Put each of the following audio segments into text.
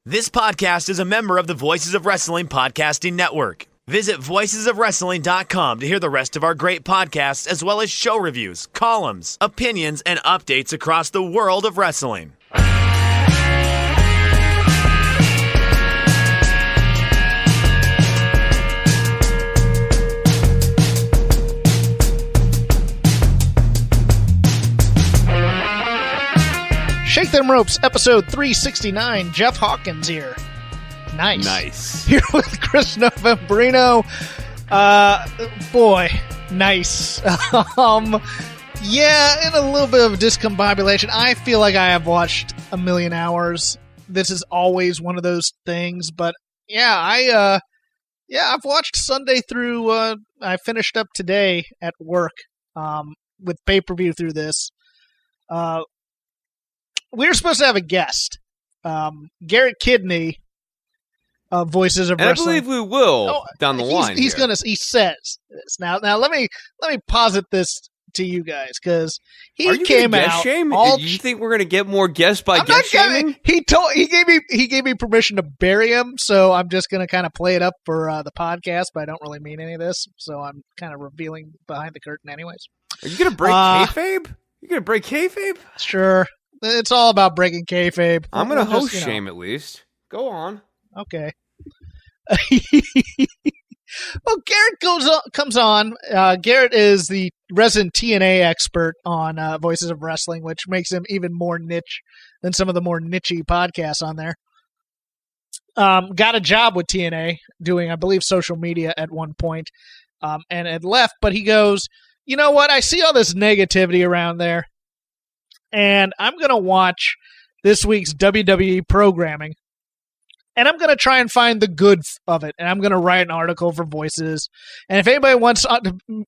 This podcast is a member of the Voices of Wrestling Podcasting Network. Visit voicesofwrestling.com to hear the rest of our great podcasts, as well as show reviews, columns, opinions, and updates across the world of wrestling. Shake Them Ropes, episode 369. Jeff Hawkins here. Nice. Here with Chris Novembrino. Boy, nice. Yeah, in a little bit of discombobulation. I feel like I have watched a million hours. This is always one of those things, but yeah, I've watched Sunday through. I finished up today at work with pay-per-view through this. We were supposed to have a guest, Garrett Kidney of Voices of Wrestling. I believe we will down the line. He says this. Now let me posit this to you guys, because he came out. You think we're gonna get more guests by guest shaming? He gave me permission to bury him, so I'm just gonna kind of play it up for the podcast, but I don't really mean any of this, so I'm kind of revealing behind the curtain, anyways. Are you gonna break kayfabe? You gonna break kayfabe? Sure. It's all about breaking kayfabe. I'm going to host shame at least. Go on. Okay. Well, Garrett comes on. Garrett is the resident TNA expert on Voices of Wrestling, which makes him even more niche than some of the more niche-y podcasts on there. Got a job with TNA doing, I believe, social media at one point, and had left. But he goes, you know what? I see all this negativity around there. And I'm going to watch this week's WWE programming, and I'm going to try and find the good of it, and I'm going to write an article for Voices, and if anybody wants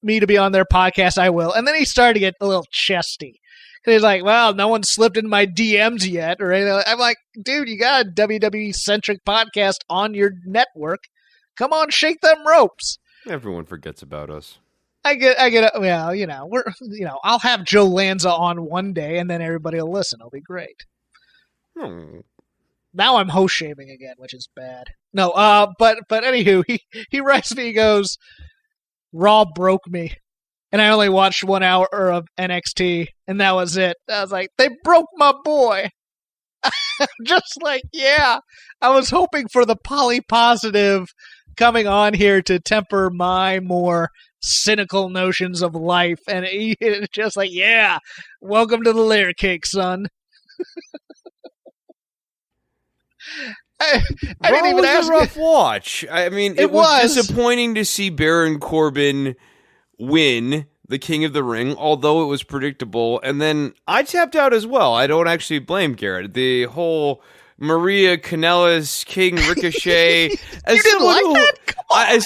me to be on their podcast, I will. And then he started to get a little chesty. He's like, well, no one slipped in my DMs yet, or anything. I'm like, dude, you got a WWE-centric podcast on your network. Come on, shake them ropes. Everyone forgets about us. I get it. Well, I'll have Joe Lanza on one day, and then everybody will listen. It'll be great. Now I'm host shaming again, which is bad. No, but anywho, he writes me. He goes, Raw broke me, and I only watched 1 hour of NXT, and that was it. I was like, they broke my boy. Just like, yeah, I was hoping for the poly-positive coming on here to temper my more cynical notions of life, and it's just like, yeah, welcome to the layer cake, son. I didn't even ask. It was a rough watch. I mean, it was disappointing to see Baron Corbin win the King of the Ring, although it was predictable. And then I tapped out as well. I don't actually blame Garrett. The whole Maria Kanellis, King Ricochet. As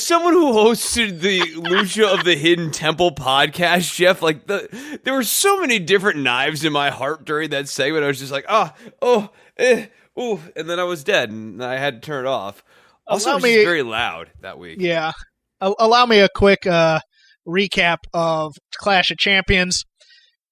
someone who hosted the Lucha of the Hidden Temple podcast, Jeff, like there were so many different knives in my heart during that segment. I was just like, and then I was dead, and I had to turn it off. Also, it was just very loud that week. Yeah. Allow me a quick recap of Clash of Champions.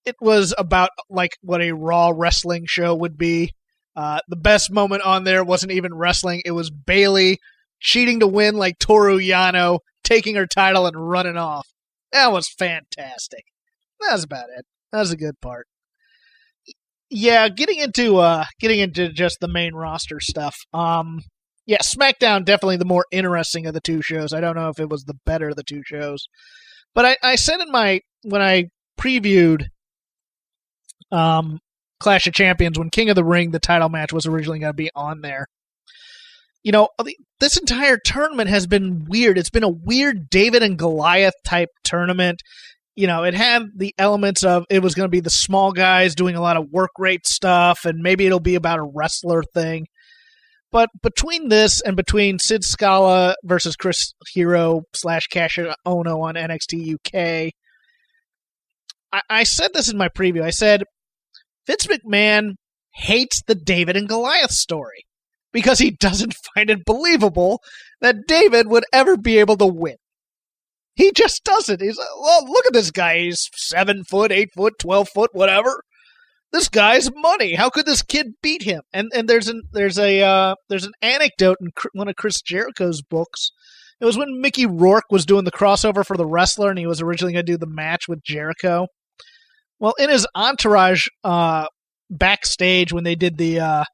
It was about like what a Raw wrestling show would be. The best moment on there wasn't even wrestling. It was Bayley cheating to win like Toru Yano, taking her title and running off. That was fantastic. That was about it. That was a good part. Yeah, getting into just the main roster stuff. Yeah, SmackDown definitely the more interesting of the two shows. I don't know if it was the better of the two shows. But I said when I previewed Clash of Champions, when King of the Ring, the title match, was originally going to be on there. You know, this entire tournament has been weird. It's been a weird David and Goliath type tournament. You know, it had the elements of it was going to be the small guys doing a lot of work rate stuff, and maybe it'll be about a wrestler thing. But between this and between Sid Scala versus Chris Hero / Kasha Ono on NXT UK, I said this in my preview. I said, Vince McMahon hates the David and Goliath story because he doesn't find it believable that David would ever be able to win. He just doesn't. He's like, well, look at this guy. He's 7 foot, 8 foot, 12 foot, whatever. this guy's money. How could this kid beat him? And there's an anecdote in one of Chris Jericho's books. It was when Mickey Rourke was doing the crossover for The Wrestler, and he was originally going to do the match with Jericho. Well, in his entourage, backstage when they did the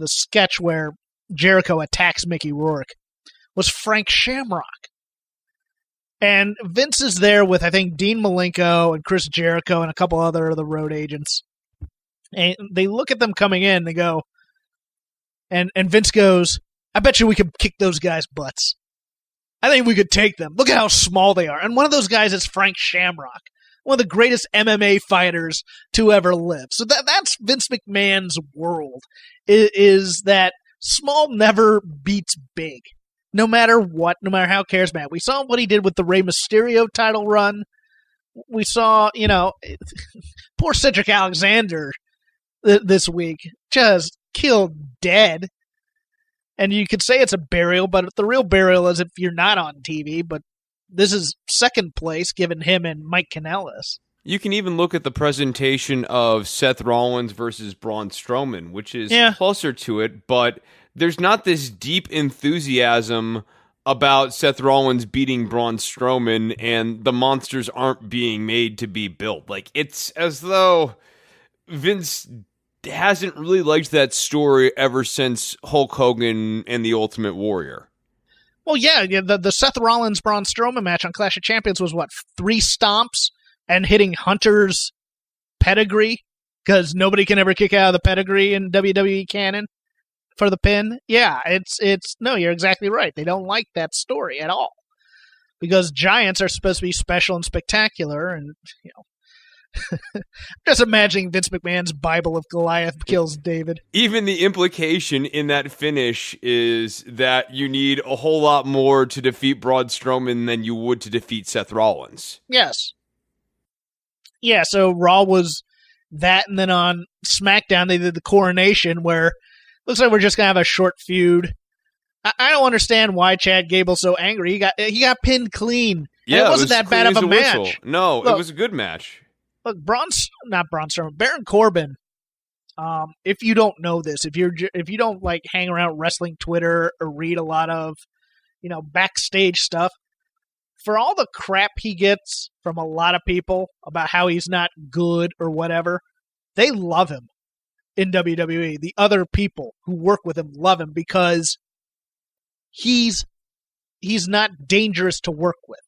sketch where Jericho attacks Mickey Rourke, was Frank Shamrock. And Vince is there with, I think, Dean Malenko and Chris Jericho and a couple other of the road agents. And they look at them coming in, they go, and Vince goes, I bet you we could kick those guys' butts. I think we could take them. Look at how small they are. And one of those guys is Frank Shamrock, one of the greatest MMA fighters to ever live. So that's Vince McMahon's world, is that small never beats big. No matter what, no matter how charismatic. We saw what he did with the Rey Mysterio title run. We saw, poor Cedric Alexander this week, just killed dead. And you could say it's a burial, but the real burial is if you're not on TV. But this is second place, given him and Mike Kanellis. You can even look at the presentation of Seth Rollins versus Braun Strowman, which is closer to it, but there's not this deep enthusiasm about Seth Rollins beating Braun Strowman, and the monsters aren't being made to be built. Like, it's as though Vince hasn't really liked that story ever since Hulk Hogan and the Ultimate Warrior. Well, yeah, the Seth Rollins-Braun Strowman match on Clash of Champions was, 3 stomps and hitting Hunter's pedigree, because nobody can ever kick out of the pedigree in WWE canon for the pin. Yeah, no, you're exactly right. They don't like that story at all, because giants are supposed to be special and spectacular, and, just imagining Vince McMahon's Bible of Goliath kills David. Even the implication in that finish is that you need a whole lot more to defeat Braun Strowman than you would to defeat Seth Rollins. Yes. Yeah, so Raw was that, and then on SmackDown they did the coronation, where looks like we're just going to have a short feud. I don't understand why Chad Gable's so angry. He got pinned clean. Yeah, it wasn't that bad of a match. Whistle. No, it was a good match. Look, Baron Corbin. If you don't know this, if you don't hang around wrestling Twitter or read a lot of, backstage stuff, for all the crap he gets from a lot of people about how he's not good or whatever, they love him in WWE. The other people who work with him love him because he's not dangerous to work with.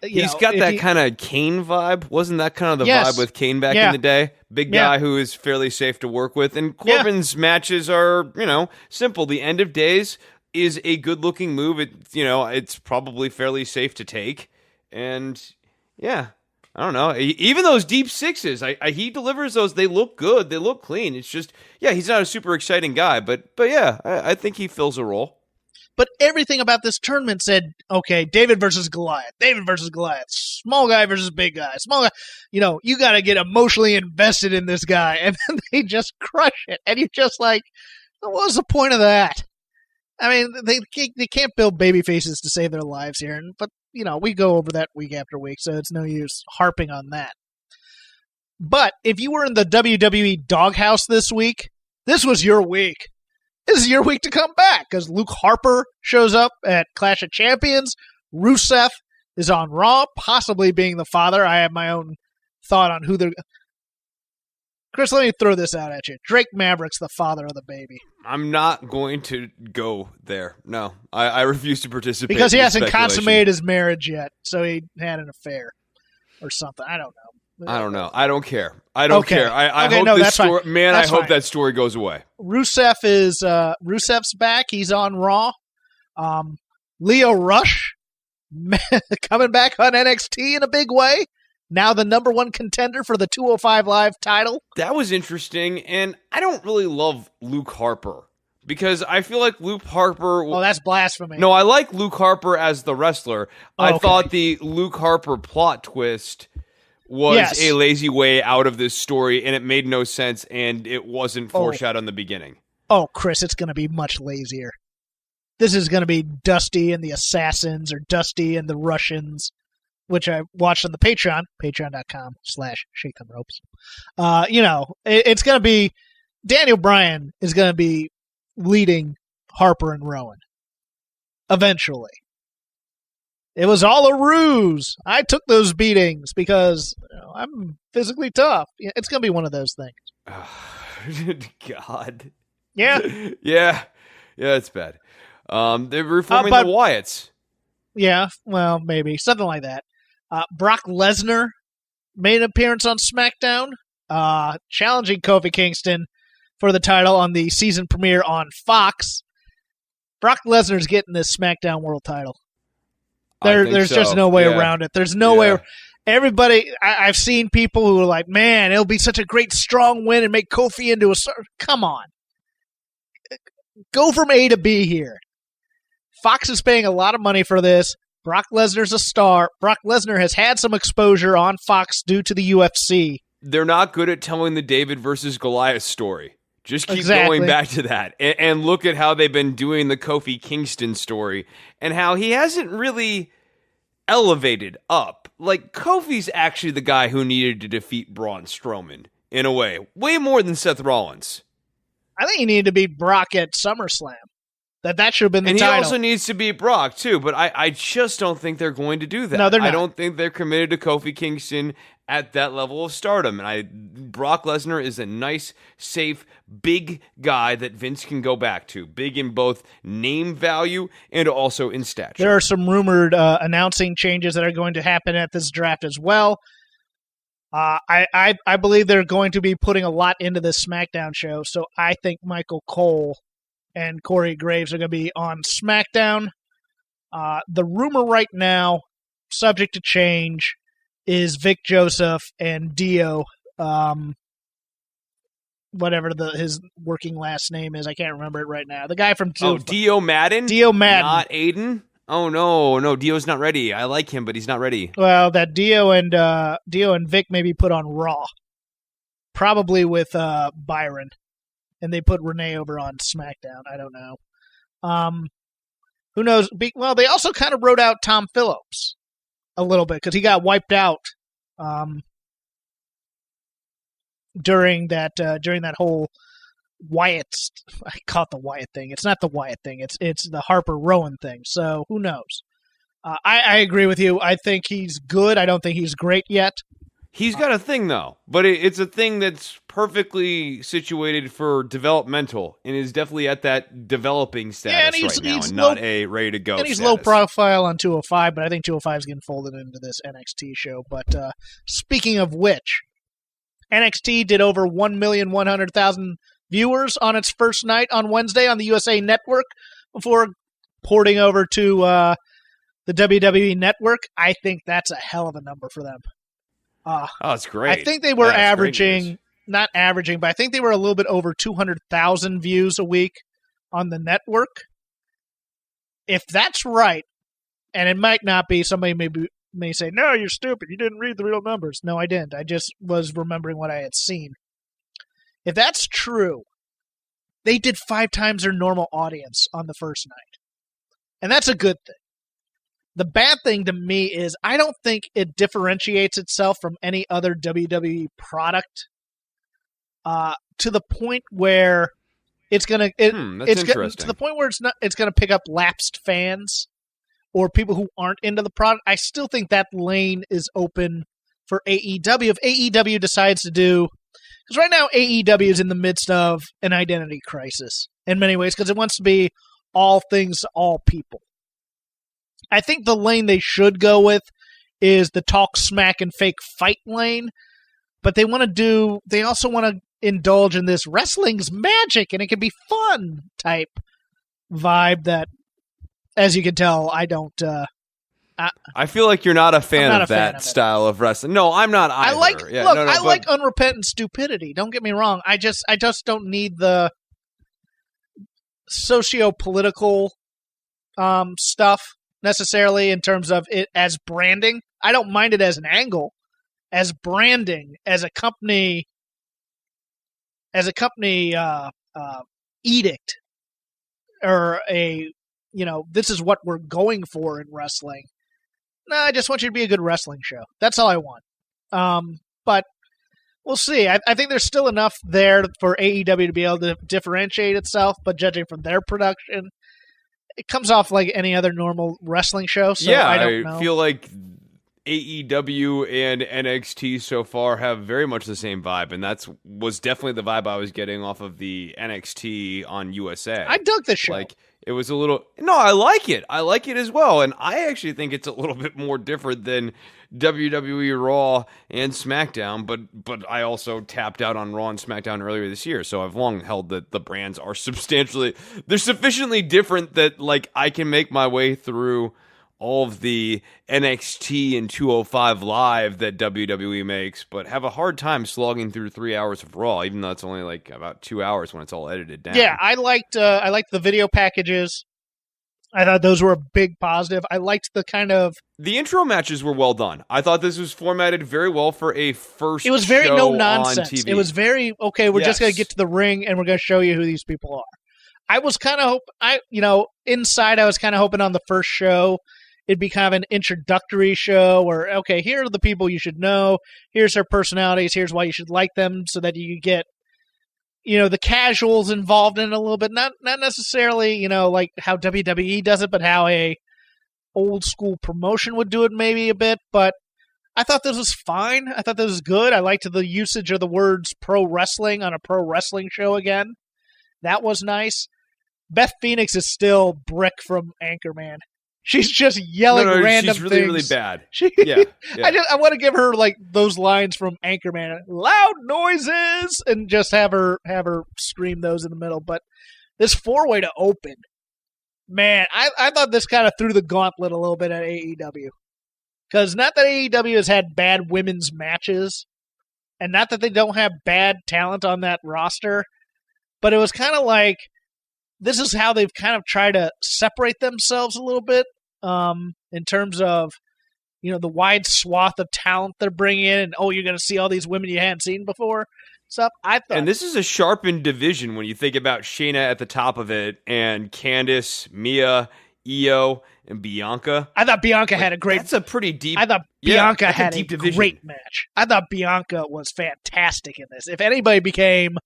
He's got that kind of Kane vibe. Wasn't that kind of the vibe with Kane back in the day? Big guy who is fairly safe to work with. And Corbin's matches are, simple. The end of days is a good-looking move. It's probably fairly safe to take. And, I don't know. Even those deep sixes, he delivers those. They look good. They look clean. It's just, he's not a super exciting guy. But I think he fills a role. But everything about this tournament said, okay, David versus Goliath, small guy versus big guy, small guy. You got to get emotionally invested in this guy. And then they just crush it. And you're just like, what was the point of that? I mean, they can't build baby faces to save their lives here. But, we go over that week after week, so it's no use harping on that. But if you were in the WWE doghouse this week, this was your week. This is your week to come back, because Luke Harper shows up at Clash of Champions. Rusev is on Raw, possibly being the father. I have my own thought on who they're... Chris, let me throw this out at you. Drake Maverick's the father of the baby. I'm not going to go there. No, I refuse to participate. Because he hasn't consummated his marriage yet, so he had an affair or something. I don't know. I don't know. I don't care. I don't care. I hope this story. Fine. Man, I hope that story goes away. Rusev's back. He's on Raw. Leo Rush coming back on NXT in a big way. Now the number 1 contender for the 205 Live title. That was interesting, and I don't really love Luke Harper because I feel like Luke Harper... Oh, that's blasphemy. No, I like Luke Harper as the wrestler. I thought the Luke Harper plot twist was a lazy way out of this story, and it made no sense, and it wasn't foreshadowed in the beginning. Oh, Chris, it's going to be much lazier. This is going to be Dusty and the Assassins, or Dusty and the Russians. which I watched on the Patreon, patreon.com/shakethemropes. It's going to be, Daniel Bryan is going to be leading Harper and Rowan. Eventually. It was all a ruse. I took those beatings because I'm physically tough. It's going to be one of those things. God. Yeah. Yeah, it's bad. They're reforming the Wyatts. Yeah, well, maybe. Something like that. Brock Lesnar made an appearance on SmackDown, challenging Kofi Kingston for the title on the season premiere on Fox. Brock Lesnar's getting this SmackDown World title. There's just no way around it. There's no way. Everybody, I've seen people who are like, man, it'll be such a great strong win and make Kofi into a... Come on. Go from A to B here. Fox is paying a lot of money for this. Brock Lesnar's a star. Brock Lesnar has had some exposure on Fox due to the UFC. They're not good at telling the David versus Goliath story. Just keep going back to that. And look at how they've been doing the Kofi Kingston story and how he hasn't really elevated up. Like, Kofi's actually the guy who needed to defeat Braun Strowman, in a way. Way more than Seth Rollins. I think he needed to beat Brock at SummerSlam. That should have been the title. And he also needs to beat Brock, too, but I just don't think they're going to do that. No, they're not. I don't think they're committed to Kofi Kingston at that level of stardom. And Brock Lesnar is a nice, safe, big guy that Vince can go back to. Big in both name value and also in stature. There are some rumored announcing changes that are going to happen at this draft as well. I believe they're going to be putting a lot into this SmackDown show, so I think Michael Cole and Corey Graves are going to be on SmackDown. The rumor right now, subject to change, is Vic Joseph and Dio, whatever his working last name is. I can't remember it right now. The guy from... Dio Madden? Dio Madden. Not Aiden? Oh, no, Dio's not ready. I like him, but he's not ready. Well, that Dio and Vic may be put on Raw. Probably with Byron. And they put Renee over on SmackDown. I don't know. Who knows? Well, they also kind of wrote out Tom Phillips a little bit because he got wiped out during that whole Wyatt. I call it the Wyatt thing. It's not the Wyatt thing. It's the Harper Rowan thing. So who knows? I agree with you. I think he's good. I don't think he's great yet. He's got a thing, though, but it's a thing that's perfectly situated for developmental and is definitely at that developing status right now and not a ready-to-go And he's status. low profile on 205, but I think 205 is getting folded into this NXT show. But speaking of which, NXT did over 1,100,000 viewers on its first night on Wednesday on the USA Network before porting over to the WWE Network. I think that's a hell of a number for them. It's great. I think they were not averaging, but I think they were a little bit over 200,000 views a week on the network. If that's right, and it might not be, somebody may say, no, you're stupid. You didn't read the real numbers. No, I didn't. I just was remembering what I had seen. If that's true, they did 5 times their normal audience on the first night. And that's a good thing. The bad thing to me is I don't think it differentiates itself from any other WWE product to the point where it's gonna to the point where it's gonna pick up lapsed fans or people who aren't into the product. I still think that lane is open for AEW if AEW decides to do, because right now AEW is in the midst of an identity crisis in many ways because it wants to be all things to all people. I think the lane they should go with is the talk smack and fake fight lane, but they also want to indulge in this wrestling's magic and it can be fun type vibe that, as you can tell, I don't. I feel like you're not a fan of that style of wrestling. No, I'm not either. I like unrepentant stupidity. Don't get me wrong. I just don't need the socio-political stuff necessarily in terms of it as branding. I don't mind it as an angle, as branding, as a company edict, or this is what we're going for in wrestling. No, I just want you to be a good wrestling show. That's all I want. But we'll see. I think there's still enough there for AEW to be able to differentiate itself, but judging from their production, it comes off like any other normal wrestling show, so I don't know. I feel like AEW and NXT so far have very much the same vibe, and was definitely the vibe I was getting off of the NXT on USA. I dug this show. Like, it was a little... No, I like it. I like it as well, and I actually think it's a little bit more different than WWE Raw and SmackDown, but I also tapped out on Raw and SmackDown earlier this year, so I've long held that the brands are they're sufficiently different that, like, I can make my way through all of the NXT and 205 Live that WWE makes, but have a hard time slogging through 3 hours of Raw, even though it's only like about 2 hours when it's all edited down. Yeah, I liked the video packages. I thought those were a big positive. I liked the kind of... The intro matches were well done. I thought this was formatted very well for a first It was very show no-nonsense. on TV. It was very, okay, we're just going to get to the ring and we're going to show you who these people are. I was kind of inside I was kind of hoping on the first show it'd be kind of an introductory show where, okay, here are the people you should know. Here's their personalities. Here's why you should like them, so that you get, the casuals involved in it a little bit. Not necessarily, like how WWE does it, but how a old school promotion would do it maybe a bit. But I thought this was fine. I thought this was good. I liked the usage of the words pro wrestling on a pro wrestling show again. That was nice. Beth Phoenix is still Brick from Anchorman. She's just yelling random she's really, things. really bad. Yeah. I want to give her like those lines from Anchorman, loud noises, and just have her scream those in the middle. But this 4-way to open, man, I thought this kind of threw the gauntlet a little bit at AEW. Because not that AEW has had bad women's matches, and not that they don't have bad talent on that roster, but it was kind of like, this is how they've kind of tried to separate themselves a little bit in terms of, the wide swath of talent they're bringing in. And, you're going to see all these women you hadn't seen before. Stuff. And this is a sharpened division when you think about Shayna at the top of it and Candice, Mia, Io, and Bianca. I thought Bianca had a great... That's a pretty deep... I thought Bianca had a division. Great match. I thought Bianca was fantastic in this. If anybody became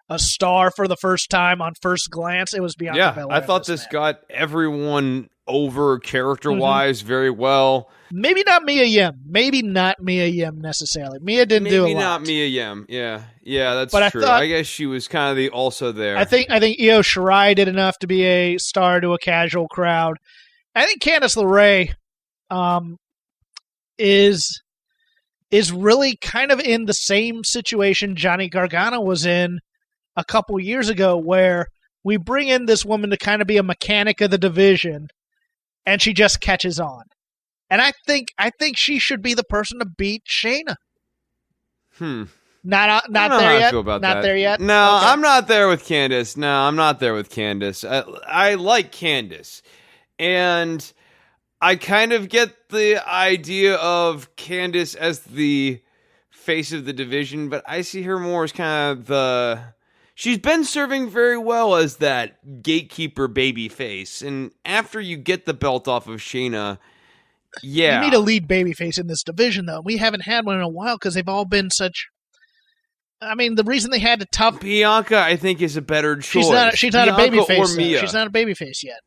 a star for the first time on first glance, it was Bianca Belair. I thought this got everyone over character-wise very well. Maybe not Mia Yim. Maybe not Mia Yim necessarily. Mia didn't do a lot. Maybe not Mia Yim. Yeah, that's true. I guess she was kind of the also there. I think Io Shirai did enough to be a star to a casual crowd. I think Candice LeRae is really kind of in the same situation Johnny Gargano was in a couple years ago, where we bring in this woman to kind of be a mechanic of the division, and she just catches on. And I think she should be the person to beat Shayna. Not there yet. Not there yet. No, okay. I'm not there with Candice. I like Candice, and I kind of get the idea of Candice as the face of the division, but I see her more as kind of she's been serving very well as that gatekeeper baby face, and after you get the belt off of Shayna, you need a lead babyface in this division, though. We haven't had one in a while because they've all been such... I mean, the reason they had to tough... Bianca, I think, is a better choice. She's not a babyface, or Mia. She's not a babyface yet.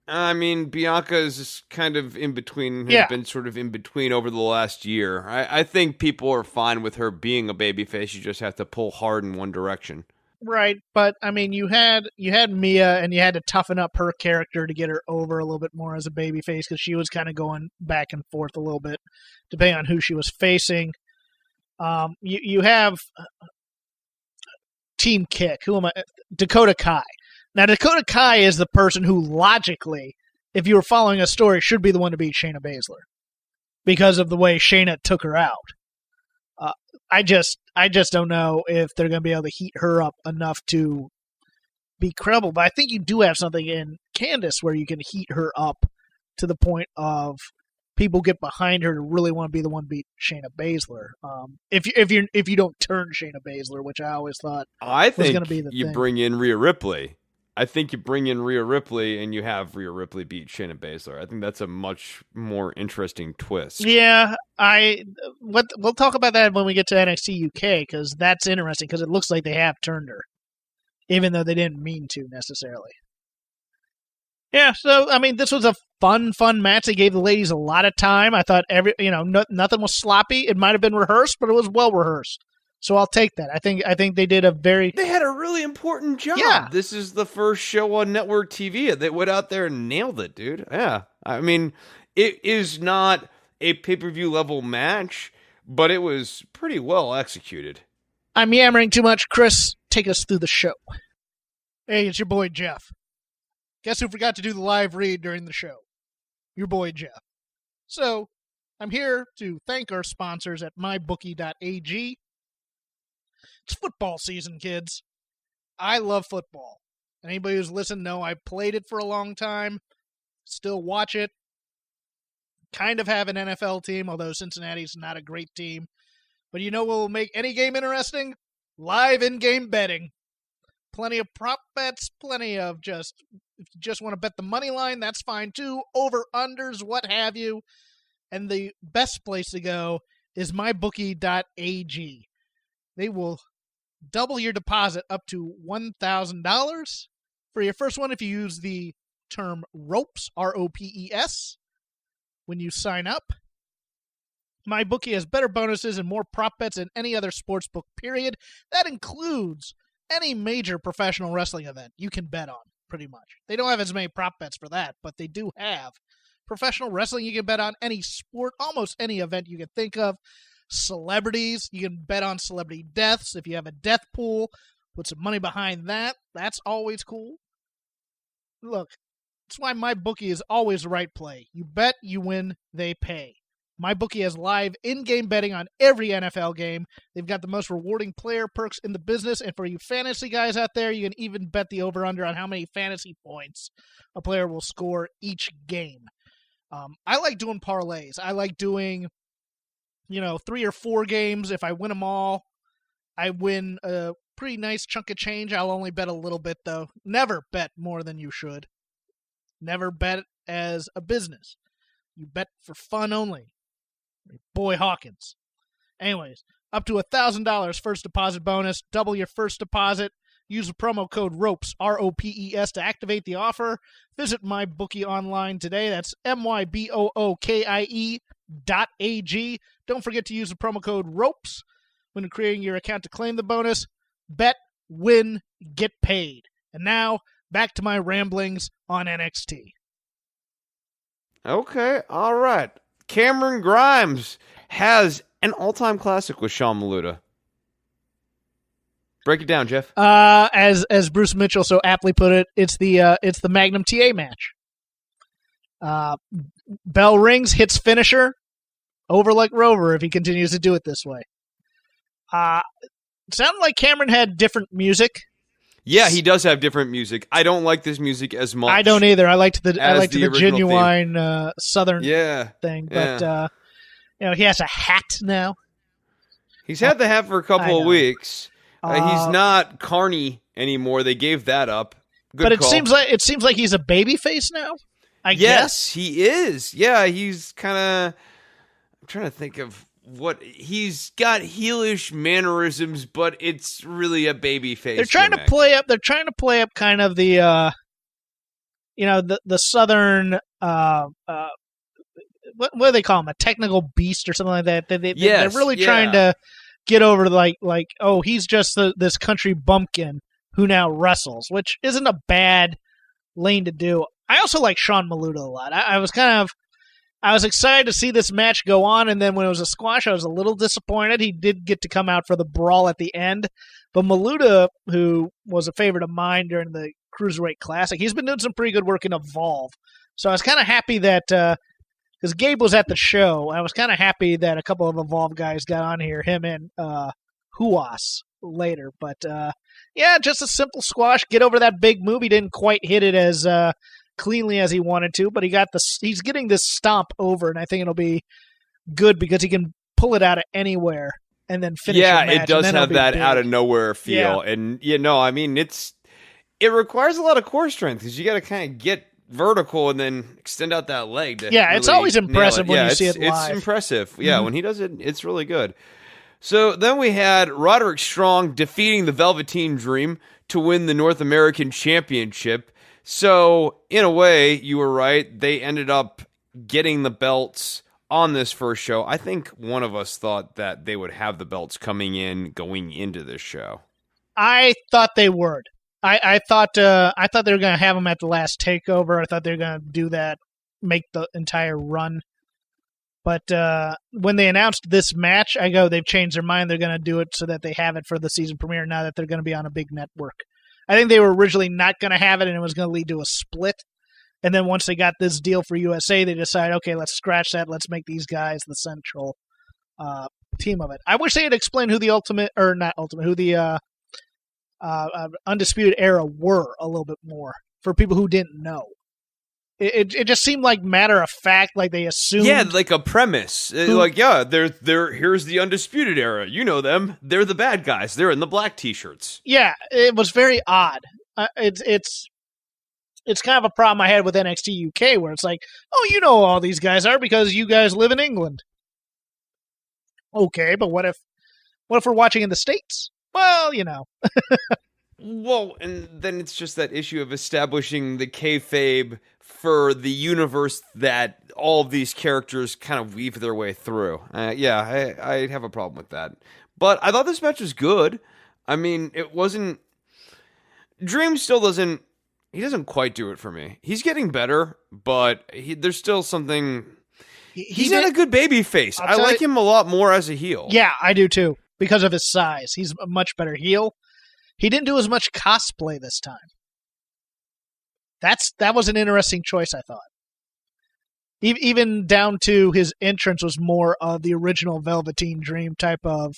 I mean, Bianca is kind of in between, has been sort of in between over the last year. I think people are fine with her being a babyface. You just have to pull hard in one direction. Right, but I mean, you had Mia, and you had to toughen up her character to get her over a little bit more as a babyface, because she was kind of going back and forth a little bit, depending on who she was facing. You have Team Kick. Who am I? Dakota Kai. Now, Dakota Kai is the person who, logically, if you were following a story, should be the one to beat Shayna Baszler, because of the way Shayna took her out. I just don't know if they're going to be able to heat her up enough to be credible. But I think you do have something in Candice where you can heat her up to the point of people get behind her to really want to be the one to beat Shayna Baszler. If you don't turn Shayna Baszler, which I always thought was going to be the thing. You bring in Rhea Ripley. I think you bring in Rhea Ripley and you have Rhea Ripley beat Shayna Baszler. I think that's a much more interesting twist. Yeah, we'll talk about that when we get to NXT UK, because that's interesting, because it looks like they have turned her, even though they didn't mean to necessarily. Yeah, so I mean, this was a fun match. They gave the ladies a lot of time. I thought nothing was sloppy. It might have been rehearsed, but it was well rehearsed. So I'll take that. I think they did They had a really important job. Yeah. This is the first show on network TV. They went out there and nailed it, dude. Yeah. I mean, it is not a pay-per-view level match, but it was pretty well executed. I'm yammering too much. Chris, take us through the show. Hey, it's your boy Jeff. Guess who forgot to do the live read during the show? Your boy Jeff. So, I'm here to thank our sponsors at mybookie.ag. It's football season, kids. I love football. Anybody who's listened know I played it for a long time. Still watch it. Kind of have an NFL team, although Cincinnati's not a great team. But you know what will make any game interesting? Live in-game betting. Plenty of prop bets, plenty of if you just want to bet the money line, that's fine too. Over-unders, what have you. And the best place to go is mybookie.ag. They will double your deposit up to $1,000 for your first one if you use the term ROPES, ROPES, when you sign up. MyBookie has better bonuses and more prop bets than any other sportsbook, period. That includes any major professional wrestling event you can bet on, pretty much. They don't have as many prop bets for that, but they do have professional wrestling you can bet on, any sport, almost any event you can think of. Celebrities, you can bet on celebrity deaths. If you have a death pool, put some money behind that. That's always cool. Look, that's why MyBookie is always the right play. You bet, you win, they pay. MyBookie has live in-game betting on every NFL game. They've got the most rewarding player perks in the business, and for you fantasy guys out there, you can even bet the over-under on how many fantasy points a player will score each game. I like doing parlays. I like doing 3 or 4 games. If I win them all, I win a pretty nice chunk of change. I'll only bet a little bit, though. Never bet more than you should. Never bet as a business. You bet for fun only. Boy Hawkins. Anyways, up to $1,000 first deposit bonus. Double your first deposit. Use the promo code ROPES, ROPES, to activate the offer. Visit MyBookie online today. That's MYBOOKIE.AG. Don't forget to use the promo code ROPES when creating your account to claim the bonus. Bet, win, get paid. And now, back to my ramblings on NXT. Okay, all right. Cameron Grimes has an all-time classic with Sean Maluta. Break it down, Jeff. As Bruce Mitchell so aptly put it, it's the Magnum TA match. Bell rings, hits finisher, over like Rover if he continues to do it this way. It sounded like Cameron had different music. Yeah, he does have different music. I don't like this music as much. I don't either. I liked the genuine Southern thing, but he has a hat now. He's had the hat for a couple of weeks. He's not Carney anymore. They gave that up. Good call. It seems like he's a babyface now. I guess he is. Yeah, he's kind of. I'm trying to think of what he's got. Heelish mannerisms, but it's really a babyface. They're trying to play up. They're trying to play up kind of the, the Southern. What do they call him? A technical beast or something like that. They're really trying to get over like he's just this country bumpkin who now wrestles, which isn't a bad lane to do. I also like Sean Maluta a lot. I was excited to see this match go on, and then when it was a squash, I was a little disappointed. He did get to come out for the brawl at the end, but Maluta, who was a favorite of mine during the Cruiserweight Classic, he's been doing some pretty good work in Evolve. So I was kind of happy that because Gabe was at the show, I was kind of happy that a couple of Evolve guys got on here, him and Huas later. But just a simple squash. Get over that big move. He didn't quite hit it as cleanly as he wanted to, but he's getting this stomp over, and I think it'll be good because he can pull it out of anywhere and then finish. Yeah, it does have that out of nowhere feel, and I mean it's it requires a lot of core strength because you got to kind of get vertical and then extend out that leg. To it's really always impressive when you see it live. It's impressive. Yeah, when he does it, it's really good. So then we had Roderick Strong defeating the Velveteen Dream to win the North American Championship. So in a way, you were right. They ended up getting the belts on this first show. I think one of us thought that they would have the belts going into this show. I thought they would. I thought they were going to have them at the last takeover. I thought they were going to do that, make the entire run. But when they announced this match, I go, they've changed their mind. They're going to do it so that they have it for the season premiere now that they're going to be on a big network. I think they were originally not going to have it, and it was going to lead to a split. And then once they got this deal for USA, they decided, okay, let's scratch that. Let's make these guys the central team of it. I wish they had explained who the Undisputed Era were a little bit more for people who didn't know. It just seemed like matter of fact, like they assumed. Yeah, like a premise. They're here's the Undisputed Era. You know them. They're the bad guys. They're in the black t-shirts. Yeah, it was very odd. It's kind of a problem I had with NXT UK where it's like, oh, you know who all these guys are because you guys live in England. Okay, but what if we're watching in the States? Well, you know. Well, and then it's just that issue of establishing the kayfabe for the universe that all of these characters kind of weave their way through. I have a problem with that. But I thought this match was good. I mean, it wasn't... Dream still doesn't... He doesn't quite do it for me. He's getting better, but there's still something... He's not a good baby face. I like him a lot more as a heel. Yeah, I do too. Because of his size. He's a much better heel. He didn't do as much cosplay this time. That was an interesting choice, I thought. Even down to his entrance was more of the original Velveteen Dream type of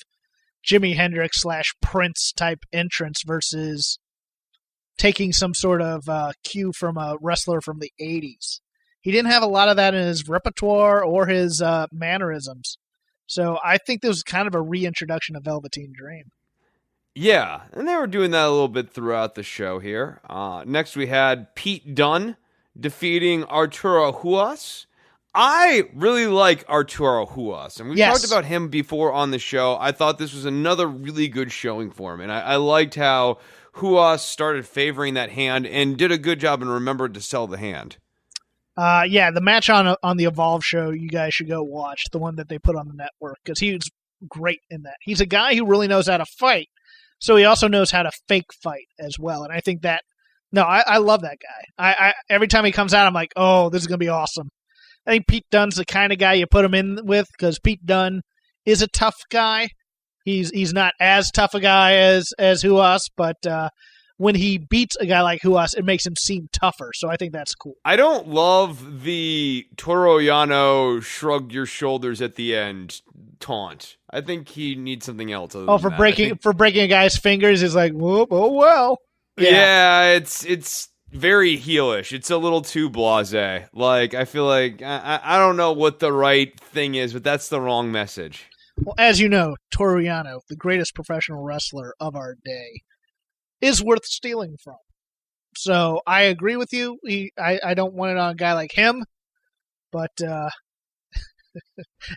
Jimi Hendrix / Prince type entrance versus taking some sort of cue from a wrestler from the 80s. He didn't have a lot of that in his repertoire or his mannerisms. So I think this was kind of a reintroduction of Velveteen Dream. Yeah, and they were doing that a little bit throughout the show here. Next we had Pete Dunne defeating Arturo Ruas. I really like Arturo Ruas, and we've talked about him before on the show. I thought this was another really good showing for him, and I liked how Ruas started favoring that hand and did a good job and remembered to sell the hand. The match on the Evolve show, you guys should go watch, the one that they put on the network, because he was great in that. He's a guy who really knows how to fight, so he also knows how to fake fight as well, and I think that, I love that guy. I every time he comes out, I'm like, oh, this is going to be awesome. I think Pete Dunne's the kind of guy you put him in with, because Pete Dunne is a tough guy. He's not as tough a guy as Ruas, but when he beats a guy like Ruas, it makes him seem tougher. So I think that's cool. I don't love the Toru Yano shrug your shoulders at the end taunt. I think he needs something else. For breaking a guy's fingers is like, whoop, oh well. Yeah, it's very heelish. It's a little too blasé. Like, I feel like I don't know what the right thing is, but that's the wrong message. Well, as you know, Toru Yano, the greatest professional wrestler of our day, is worth stealing from. So I agree with you. I don't want it on a guy like him, but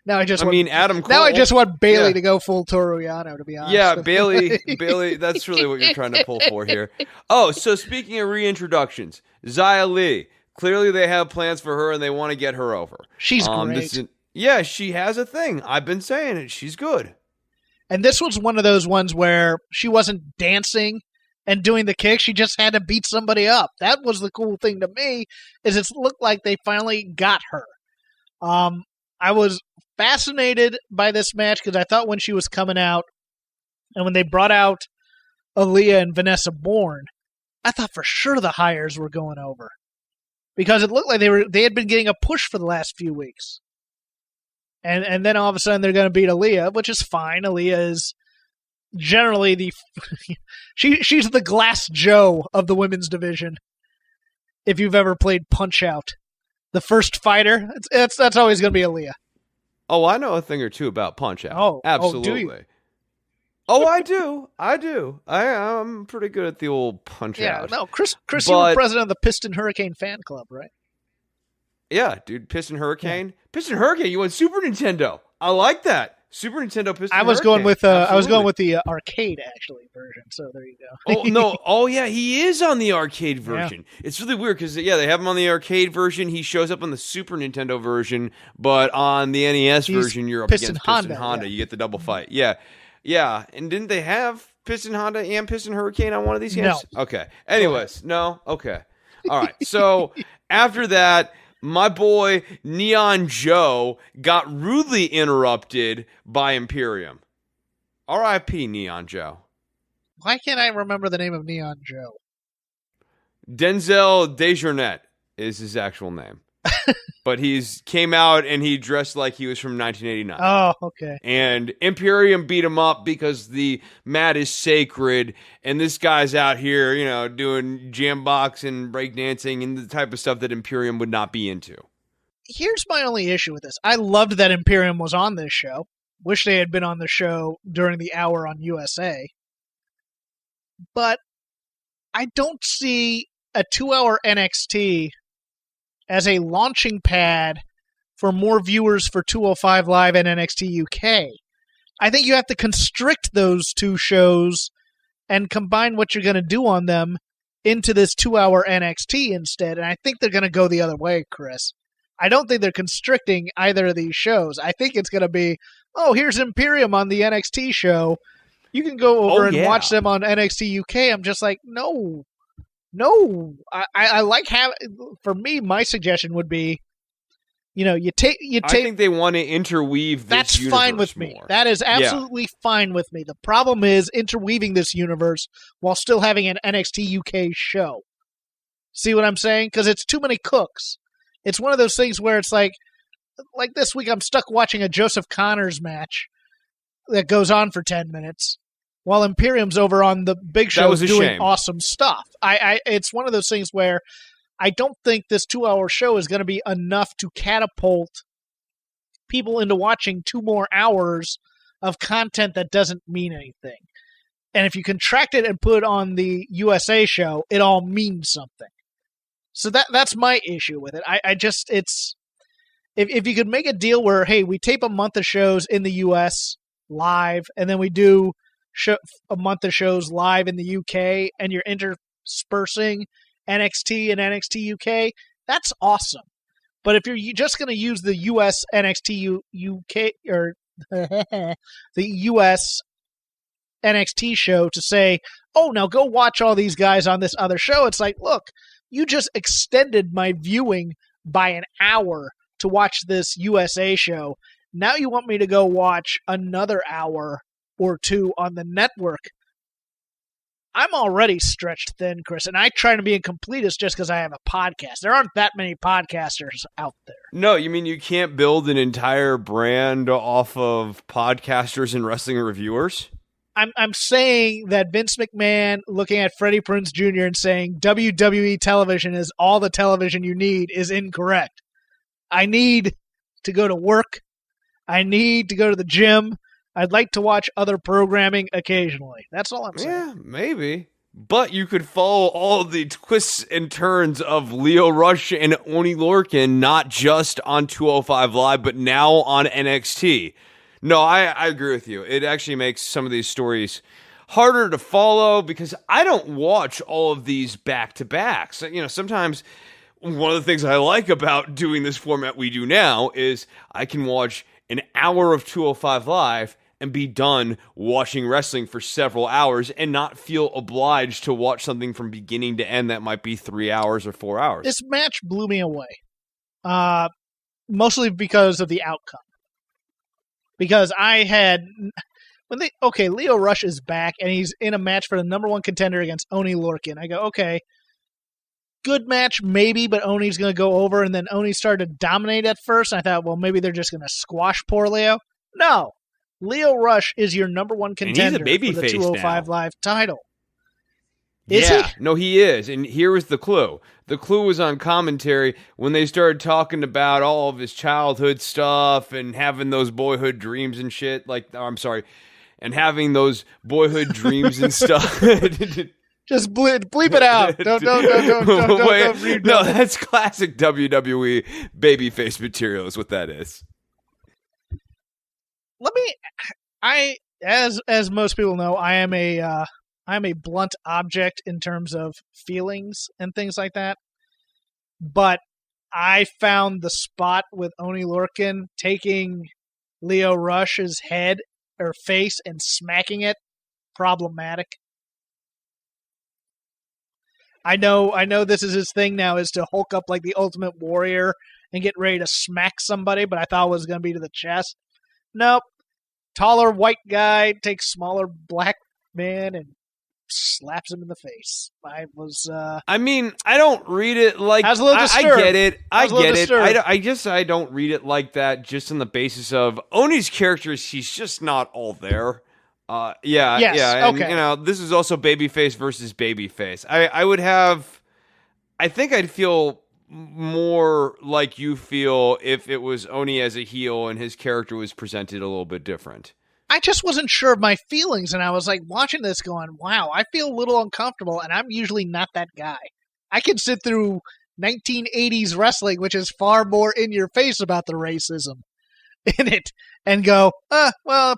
now I just Adam Cole. Now I just want Bailey to go full Toru Yano, to be honest. Yeah, Bailey, that's really what you're trying to pull for here. Oh, so speaking of reintroductions, Xia Li. Clearly they have plans for her and they want to get her over. She's great. She has a thing. I've been saying it. She's good. And this was one of those ones where she wasn't dancing and doing the kick. She just had to beat somebody up. That was the cool thing to me, is it looked like they finally got her. I was fascinated by this match because I thought when she was coming out and when they brought out Aaliyah and Vanessa Bourne, I thought for sure the hires were going over because it looked like they had been getting a push for the last few weeks. And then all of a sudden they're going to beat Aaliyah, which is fine. Aaliyah is generally she's the Glass Joe of the women's division. If you've ever played Punch-Out, the first fighter, that's always going to be Aaliyah. Oh, I know a thing or two about Punch-Out. Oh, absolutely. Do you? Oh, I do. I'm pretty good at the old punch out. Yeah, no, Chris, you were president of the Piston Hurricane fan club, right? Yeah, dude, Piston Hurricane. Yeah. Piston Hurricane, you went Super Nintendo. I like that. Super Nintendo Piston Hurricane. I was going with the arcade actually version. So there you go. Oh no! Oh yeah, he is on the arcade version. Yeah. It's really weird because they have him on the arcade version. He shows up on the Super Nintendo version, but on the NES version, you're up against Piston Honda. Yeah. You get the double fight. Yeah. And didn't they have Piston Honda and Piston Hurricane on one of these games? No. Okay. Anyways, no. Okay. All right. So after that, my boy Neon Joe got rudely interrupted by Imperium. R.I.P. Neon Joe. Why can't I remember the name of Neon Joe? Denzel Desjardins is his actual name. But he's came out and he dressed like he was from 1989. Oh, okay. And Imperium beat him up because the mat is sacred, and this guy's out here, doing jambox and breakdancing and the type of stuff that Imperium would not be into. Here's my only issue with this. I loved that Imperium was on this show. Wish they had been on the show during the hour on USA. But I don't see a 2-hour NXT as a launching pad for more viewers for 205 Live and NXT UK. I think you have to constrict those two shows and combine what you're going to do on them into this 2-hour NXT instead. And I think they're going to go the other way, Chris. I don't think they're constricting either of these shows. I think it's going to be, here's Imperium on the NXT show. You can go over and watch them on NXT UK. I'm just like, no. I like having. For me, my suggestion would be, you take. I think they want to interweave this That's fine with more. me. That is absolutely fine with me. The problem is interweaving this universe while still having an NXT UK show. See what I'm saying? Because it's too many cooks. It's one of those things where it's like this week I'm stuck watching a Joseph Connors match that goes on for 10 minutes. While Imperium's over on the big show doing awesome stuff. It's one of those things where I don't think this 2-hour show is going to be enough to catapult people into watching 2 more hours of content that doesn't mean anything. And if you contract it and put it on the USA show, it all means something. So that's my issue with it. If you could make a deal where, hey, we tape a month of shows in the US live, and then we do a month of shows live in the UK, and you're interspersing NXT and NXT UK, that's awesome. But if you're just going to use the US NXT UK or the US NXT show to say, now go watch all these guys on this other show, it's like, look, you just extended my viewing by an hour to watch this USA show. Now you want me to go watch another hour or 2 on the network. I'm already stretched thin, Chris, and I try to be a completist just because I have a podcast. There aren't that many podcasters out there. No, you mean you can't build an entire brand off of podcasters and wrestling reviewers? I'm saying that Vince McMahon looking at Freddie Prinze Jr. and saying WWE television is all the television you need is incorrect. I need to go to work. I need to go to the gym. I'd like to watch other programming occasionally. That's all I'm saying. Yeah, maybe. But you could follow all the twists and turns of Lio Rush and Oni Lorcan, not just on 205 Live, but now on NXT. No, I agree with you. It actually makes some of these stories harder to follow because I don't watch all of these back-to-back. So, sometimes one of the things I like about doing this format we do now is I can watch an hour of 205 Live and be done watching wrestling for several hours and not feel obliged to watch something from beginning to end that might be 3 hours or 4 hours. This match blew me away, mostly because of the outcome. Because Lio Rush is back and he's in a match for the number 1 contender against Oni Lorcan. I go, okay, good match maybe, but Oni's going to go over, and then Oni started to dominate at first. I thought, well, maybe they're just going to squash poor Lio. No. Lio Rush is your number 1 contender for the 205 now. Live title. Is he? No, he is. And here was the clue. The clue was on commentary when they started talking about all of his childhood stuff and having those boyhood dreams and shit. and having those boyhood dreams and stuff. Just bleep it out. Don't read no, that's classic WWE babyface material is what that is. As most people know, I'm a blunt object in terms of feelings and things like that. But I found the spot with Oni Lorcan taking Lio Rush's head or face and smacking it problematic. I know this is his thing now, is to hulk up like the Ultimate Warrior and get ready to smack somebody, but I thought it was going to be to the chest. Nope. Taller white guy takes smaller black man and slaps him in the face. I don't read it like... I was a little disturbed. I get it. I don't read it like that just on the basis of Oni's character, he's just not all there. And, this is also babyface versus babyface. I think I'd feel more like you feel if it was Oni as a heel and his character was presented a little bit different. I just wasn't sure of my feelings, and I was like watching this going, wow, I feel a little uncomfortable, and I'm usually not that guy. I can sit through 1980s wrestling, which is far more in your face about the racism in it, and go,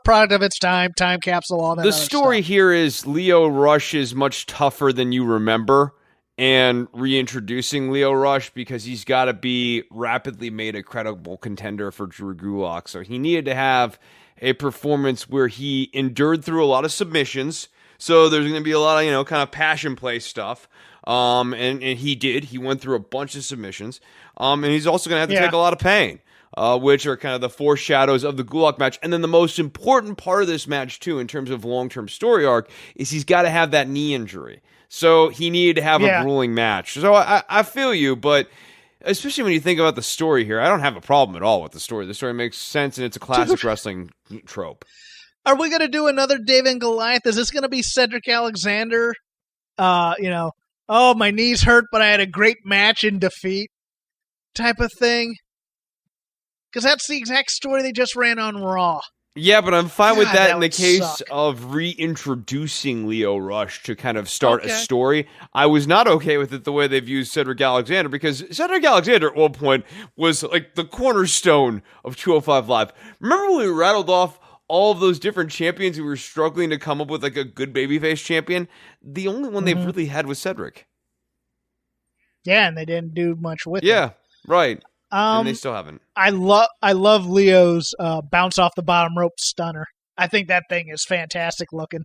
product of its time capsule, all that. The story here is Lio Rush is much tougher than you remember, and reintroducing Lio Rush because he's got to be rapidly made a credible contender for Drew Gulak. So he needed to have a performance where he endured through a lot of submissions. So there's going to be a lot of, kind of passion play stuff. And he did. He went through a bunch of submissions. And he's also going to have to take a lot of pain. Which are kind of the foreshadows of the Gulak match. And then the most important part of this match, too, in terms of long-term story arc, is he's got to have that knee injury. So he needed to have a grueling match. So I feel you, but especially when you think about the story here, I don't have a problem at all with the story. The story makes sense, and it's a classic wrestling trope. Are we going to do another David and Goliath? Is this going to be Cedric Alexander? Oh, my knees hurt, but I had a great match in defeat type of thing? Because that's the exact story they just ran on Raw. Yeah, but I'm fine with that in the case of reintroducing Lio Rush to kind of start a story. I was not okay with it the way they've used Cedric Alexander, because Cedric Alexander at one point was like the cornerstone of 205 Live. Remember when we rattled off all of those different champions who were struggling to come up with like a good babyface champion? The only one they've really had was Cedric. Yeah, and they didn't do much with it. Yeah, right. And they still haven't. I love Leo's bounce off the bottom rope stunner. I think that thing is fantastic looking.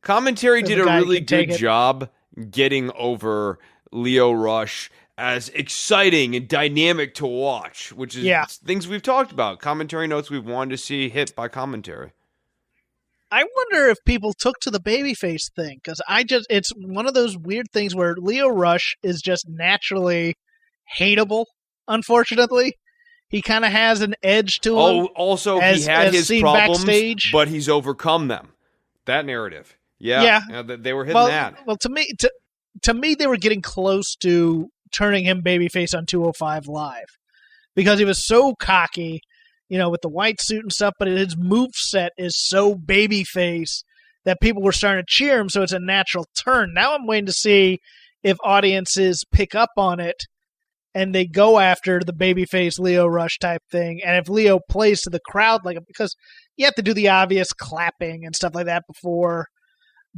Commentary did a really good job getting over Lio Rush as exciting and dynamic to watch, which is things we've talked about. Commentary notes we've wanted to see hit by commentary. I wonder if people took to the babyface thing, because it's one of those weird things where Lio Rush is just naturally hateable. Unfortunately, he kind of has an edge to him. Oh, also, he had his problems, backstage. But he's overcome them. That narrative. Yeah. They were hitting that. Well, to me, they were getting close to turning him babyface on 205 Live. Because he was so cocky, with the white suit and stuff, but his moveset is so babyface that people were starting to cheer him, so it's a natural turn. Now I'm waiting to see if audiences pick up on it and they go after the babyface Lio Rush type thing. And if Lio plays to the crowd, because you have to do the obvious clapping and stuff like that before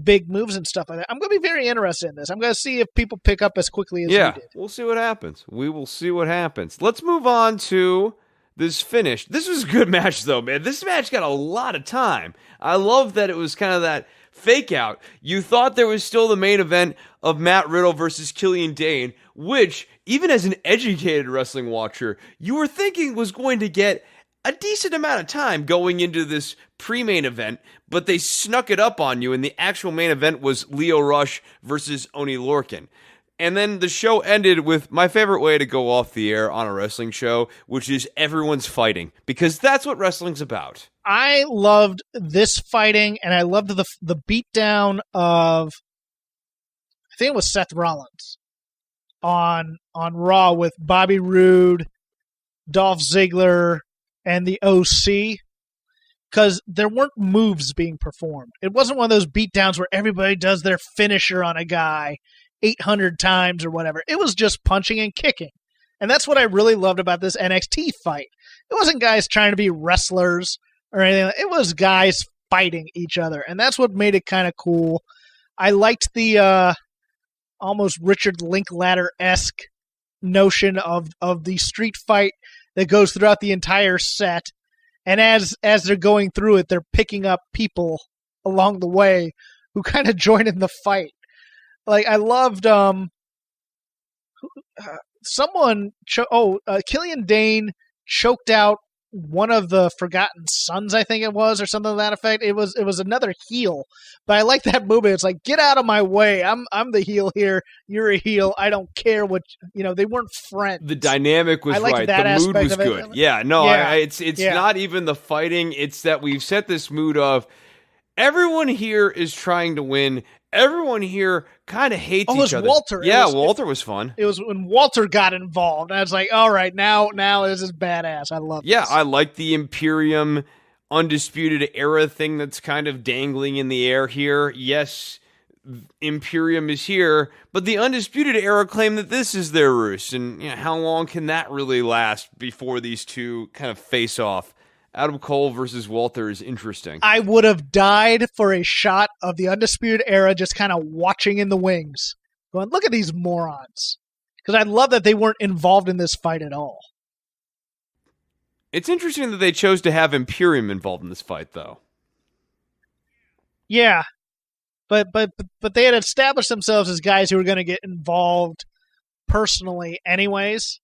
big moves and stuff like that. I'm going to be very interested in this. I'm going to see if people pick up as quickly as we did. We'll see what happens. We will see what happens. Let's move on to this finish. This was a good match, though, man. This match got a lot of time. I love that it was kind of that fake out. You thought there was still the main event of Matt Riddle versus Killian Dane, which, even as an educated wrestling watcher, you were thinking was going to get a decent amount of time going into this pre-main event, but they snuck it up on you, and the actual main event was Lio Rush versus Oni Lorcan. And then the show ended with my favorite way to go off the air on a wrestling show, which is everyone's fighting, because that's what wrestling's about. I loved this fighting, and I loved the beatdown of, I think it was Seth Rollins on Raw with Bobby Roode, Dolph Ziggler, and the OC. because there weren't moves being performed. It wasn't one of those beatdowns where everybody does their finisher on a guy 800 times or whatever. It was just punching and kicking. And that's what I really loved about this NXT fight. It wasn't guys trying to be wrestlers or anything. It was guys fighting each other. And that's what made it kind of cool. I liked the almost Richard Linklater-esque notion of the street fight that goes throughout the entire set. And as they're going through it, they're picking up people along the way who kind of join in the fight. Like, I loved Killian Dane choked out one of the Forgotten Sons, I think it was, or something to that effect. It was another heel, but I like that movement. It's like, get out of my way. I'm the heel here. You're a heel. I don't care what they weren't friends. The dynamic was right. The mood was good. Yeah, no, yeah. It's not even the fighting. It's that we've set this mood of everyone here is trying to win. Everyone here kind of hates each other. Walter. Yeah, Walter was fun. It was when Walter got involved. I was like, all right, now this is badass. I love this. Yeah, I like the Imperium Undisputed Era thing that's kind of dangling in the air here. Yes, Imperium is here, but the Undisputed Era claim that this is their roost. And how long can that really last before these two kind of face off? Adam Cole versus Walter is interesting. I would have died for a shot of the Undisputed Era just kind of watching in the wings. Going, look at these morons. Because I love that they weren't involved in this fight at all. It's interesting that they chose to have Imperium involved in this fight, though. Yeah. But they had established themselves as guys who were going to get involved personally anyways.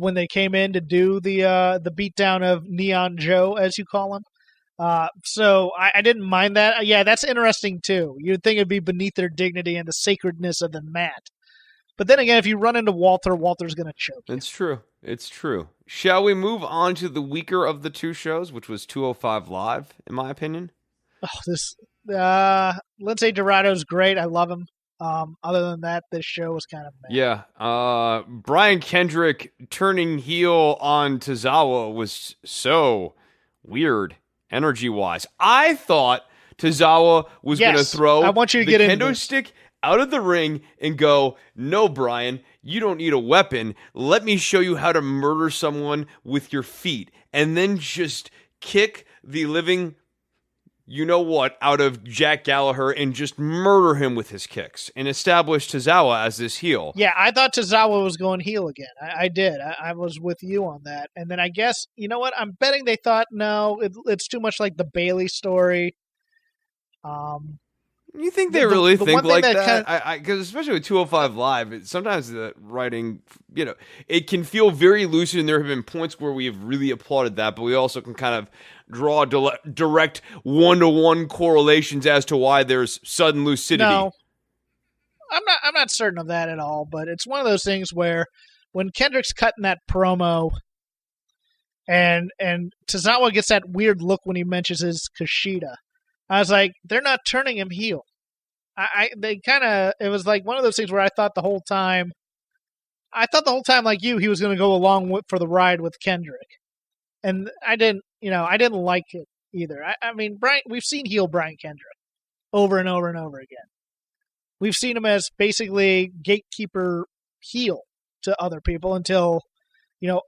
When they came in to do the beatdown of Neon Joe, as you call him. So I didn't mind that. Yeah, that's interesting, too. You'd think it'd be beneath their dignity and the sacredness of the mat. But then again, if you run into Walter, Walter's going to choke you. It's true. It's true. Shall we move on to the weaker of the two shows, which was 205 Live, in my opinion? Lindsay Dorado's great. I love him. Other than that, this show was kind of meh. Yeah. Brian Kendrick turning heel on Tozawa was so weird, energy-wise. I thought Tozawa was going to throw I want you to the get kendo stick out of the ring and go, no, Brian, you don't need a weapon. Let me show you how to murder someone with your feet. And then just kick the living out of Jack Gallagher and just murder him with his kicks and establish Tozawa as this heel. Yeah, I thought Tozawa was going heel again. I did. I was with you on that. And then I guess, you know what? I'm betting they thought, no, it's too much like the Bailey story. You think they really think like that? Because especially with 205 Live, sometimes the writing, it can feel very lucid, and there have been points where we have really applauded that, but we also can kind of draw direct one-to-one correlations as to why there's sudden lucidity. No, I'm not certain of that at all, but it's one of those things where when Kendrick's cutting that promo and Tozawa gets that weird look when he mentions his Kushida, I was like, they're not turning him heel. It was like one of those things where I thought the whole time, like you, he was going to go along for the ride with Kendrick. And I didn't like it either. I mean, we've seen heel Brian Kendrick over and over and over again. We've seen him as basically gatekeeper heel to other people until,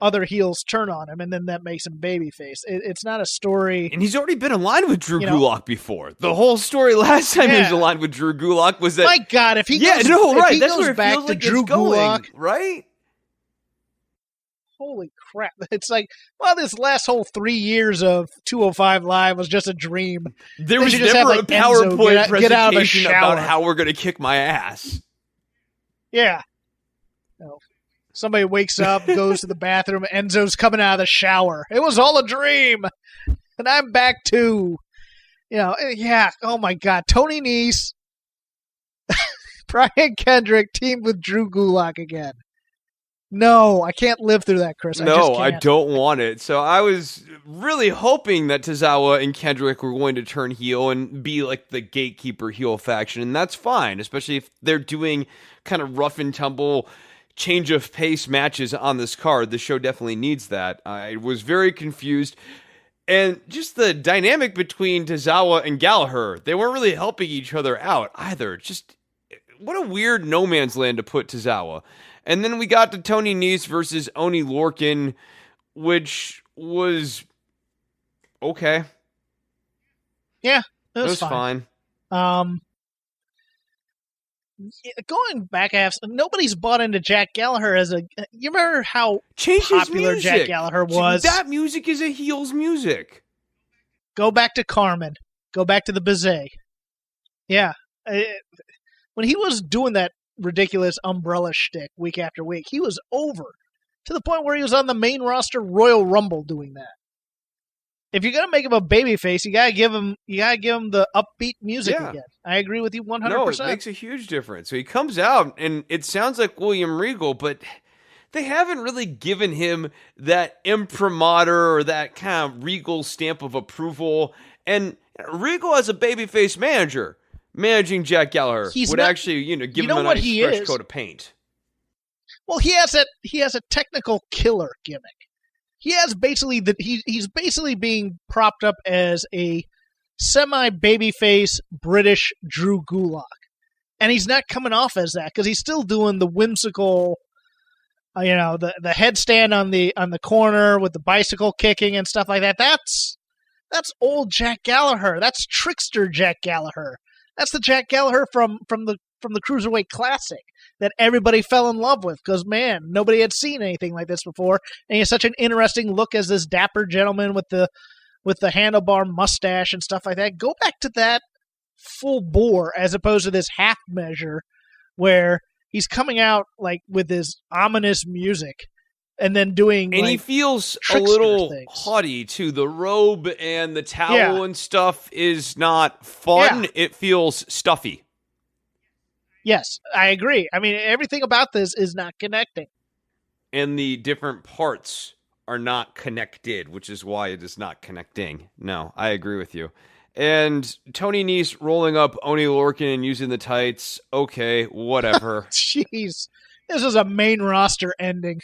other heels turn on him, and then that makes him babyface. It's not a story. And he's already been aligned with Drew Gulak before. The whole story last time he was aligned with Drew Gulak was that. My God, if he goes, That's where it back feels to like Drew Gulak, right? Holy crap! It's like, this last whole 3 years of 205 Live was just a dream. There was never a PowerPoint presentation about how we're going to kick my ass. Yeah. Somebody wakes up, goes to the bathroom, Enzo's coming out of the shower. It was all a dream. And I'm back to, oh my God. Tony Nese, Brian Kendrick teamed with Drew Gulak again. No, I can't live through that, Chris. I don't want it. So I was really hoping that Tozawa and Kendrick were going to turn heel and be like the gatekeeper heel faction. And that's fine, especially if they're doing kind of rough and tumble change of pace matches on this card. The show definitely needs that. I was very confused. And just the dynamic between Tozawa and Gallagher, they weren't really helping each other out either. Just what a weird no man's land to put Tozawa. And then we got to Tony Nese versus Oni Lorcan, which was okay. Yeah, it was fine. Going back, nobody's bought into Jack Gallagher as a. You remember how Change popular Jack Gallagher was? That music is a heel's music. Go back to Carmen. Go back to the Bizet. Yeah. When he was doing that ridiculous umbrella shtick week after week, he was over to the point where he was on the main roster Royal Rumble doing that. If you're gonna make him a babyface, you gotta give him the upbeat music again. I agree with you 100%. No, it makes a huge difference. So he comes out, and it sounds like William Regal, but they haven't really given him that imprimatur or that kind of Regal stamp of approval. And Regal, as a babyface manager, managing Jack Gallagher would actually, give him a nice fresh coat of paint. Well, he has a technical killer gimmick. He has basically he's basically being propped up as a semi-babyface British Drew Gulak. And he's not coming off as that because he's still doing the whimsical, the headstand on the corner with the bicycle kicking and stuff like that. That's old Jack Gallagher. That's trickster Jack Gallagher. That's the Jack Gallagher from the Cruiserweight Classic that everybody fell in love with because, man, nobody had seen anything like this before. And he has such an interesting look as this dapper gentleman with the handlebar mustache and stuff like that. Go back to that full bore as opposed to this half measure where he's coming out like with his ominous music and then doing and he feels a little haughty too. The robe and the towel and stuff is not fun. It feels stuffy. Yes, I agree. I mean, everything about this is not connecting. And the different parts are not connected, which is why it is not connecting. No, I agree with you. And Tony Nese rolling up Oni Lorcan and using the tights. Okay, whatever. Jeez. This is a main roster ending.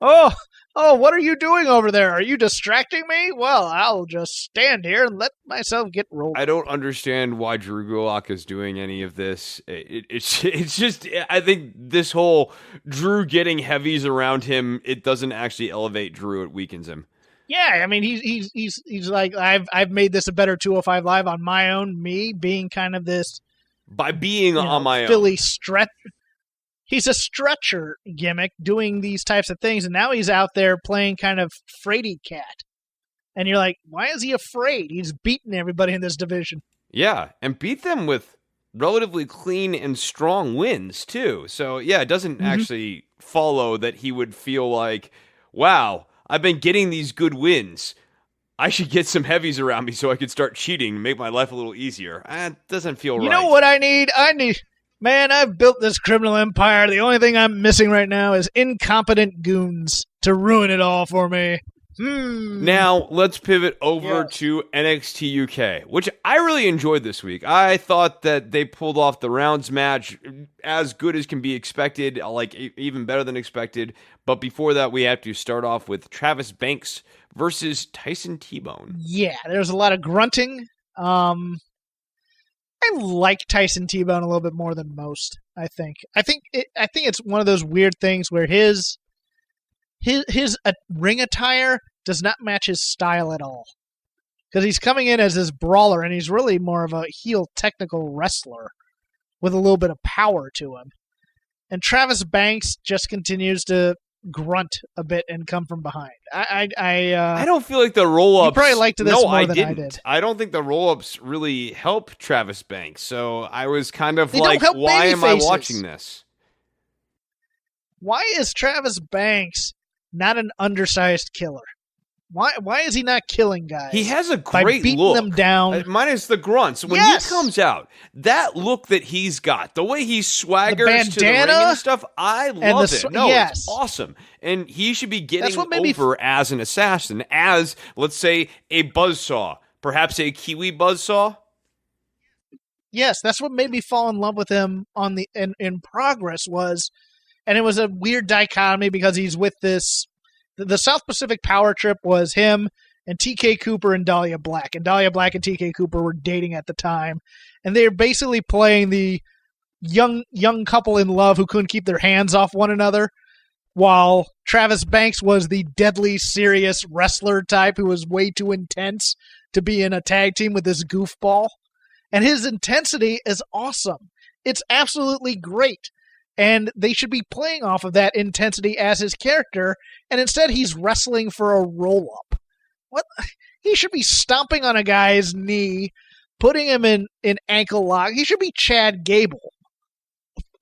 Oh, what are you doing over there? Are you distracting me? Well, I'll just stand here and let myself get rolled. I don't understand why Drew Gulak is doing any of this. It's just, I think this whole Drew getting heavies around him, it doesn't actually elevate Drew. It weakens him. Yeah, I mean, he's like, I've made this a better 205 Live on my own, me being kind of this. By being on my own. Philly stretch. He's a stretcher gimmick doing these types of things, and now he's out there playing kind of fraidy cat. And you're like, why is he afraid? He's beaten everybody in this division. Yeah, and beat them with relatively clean and strong wins, too. So, yeah, it doesn't actually follow that he would feel like, wow, I've been getting these good wins. I should get some heavies around me so I could start cheating and make my life a little easier. It doesn't feel right. You know what I need? Man, I've built this criminal empire. The only thing I'm missing right now is incompetent goons to ruin it all for me. Now, let's pivot over to NXT UK, which I really enjoyed this week. I thought that they pulled off the rounds match as good as can be expected, like even better than expected. But before that, we have to start off with Travis Banks versus Tyson T-Bone. Yeah, there's a lot of grunting. I like Tyson T-Bone a little bit more than most. I think it's one of those weird things where his ring attire does not match his style at all. Because he's coming in as this brawler, and he's really more of a heel technical wrestler with a little bit of power to him. And Travis Banks just continues to grunt a bit and come from behind. I don't feel like the roll-ups... You probably liked this more than I did. I don't think the roll-ups really help Travis Banks, so I was kind of like, why am I watching this? Why is Travis Banks not an undersized killer? Why is he not killing guys? He has a great by beating look. Them down. Minus the grunts. When he comes out, that look that he's got, the way he swaggers to the ring and stuff, I love it. It's awesome. And he should be getting over as an assassin, as, let's say, a buzzsaw. Perhaps a Kiwi buzzsaw? Yes, that's what made me fall in love with him in Progress was, and it was a weird dichotomy because he's with this. The South Pacific Power Trip was him and TK Cooper and Dahlia Black. And Dahlia Black and TK Cooper were dating at the time. And they're basically playing the young couple in love who couldn't keep their hands off one another, while Travis Banks was the deadly serious wrestler type who was way too intense to be in a tag team with this goofball. And his intensity is awesome. It's absolutely great. And they should be playing off of that intensity as his character, and instead he's wrestling for a roll-up. What? He should be stomping on a guy's knee, putting him in ankle lock. He should be Chad Gable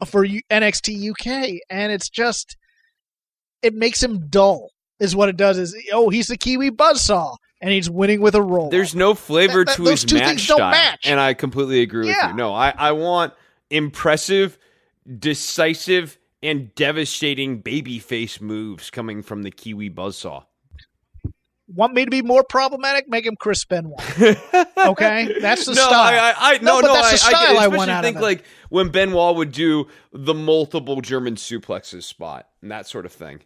for NXT UK, and it's just, it makes him dull, is what it does. Is, he's the Kiwi Buzzsaw, and he's winning with a roll. There's no flavor to his match style, match. And I completely agree with you. No, I want impressive, decisive, and devastating babyface moves coming from the Kiwi Buzzsaw. Want me to be more problematic? Make him Chris Benoit. Okay, that's the style. But that's the style I want out of it. Like when Benoit would do the multiple German suplexes spot and that sort of thing.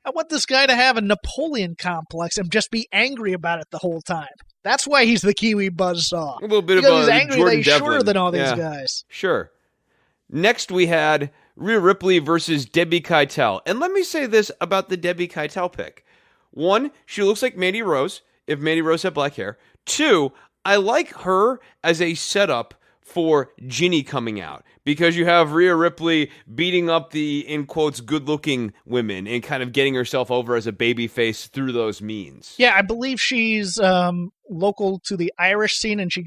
I want this guy to have a Napoleon complex and just be angry about it the whole time. That's why he's the Kiwi Buzzsaw. A little bit because of he's angry Jordan that he's Devlin. shorter than all these guys. Sure. Next, we had Rhea Ripley versus Debbie Keitel. And let me say this about the Debbie Keitel pick. One, she looks like Mandy Rose, if Mandy Rose had black hair. Two, I like her as a setup for Ginny coming out, because you have Rhea Ripley beating up the, in quotes, good-looking women and kind of getting herself over as a babyface through those means. Yeah, I believe she's local to the Irish scene, and she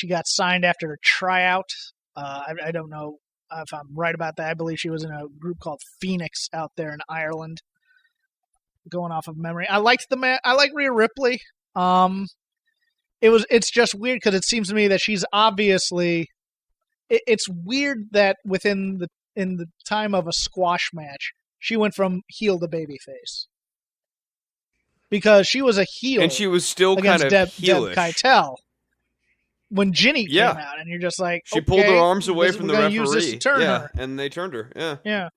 got signed after a tryout. I don't know if I'm right about that. I believe she was in a group called Phoenix out there in Ireland. Going off of memory, I like Rhea Ripley. It's just weird because it seems to me that she's obviously. It's weird that in the time of a squash match, she went from heel to babyface, because she was a heel and she was still against kind of Deb Keitel when Ginny came out, and you're just like, she pulled her arms away from the referee. Use this to turn her. And they turned her. Yeah.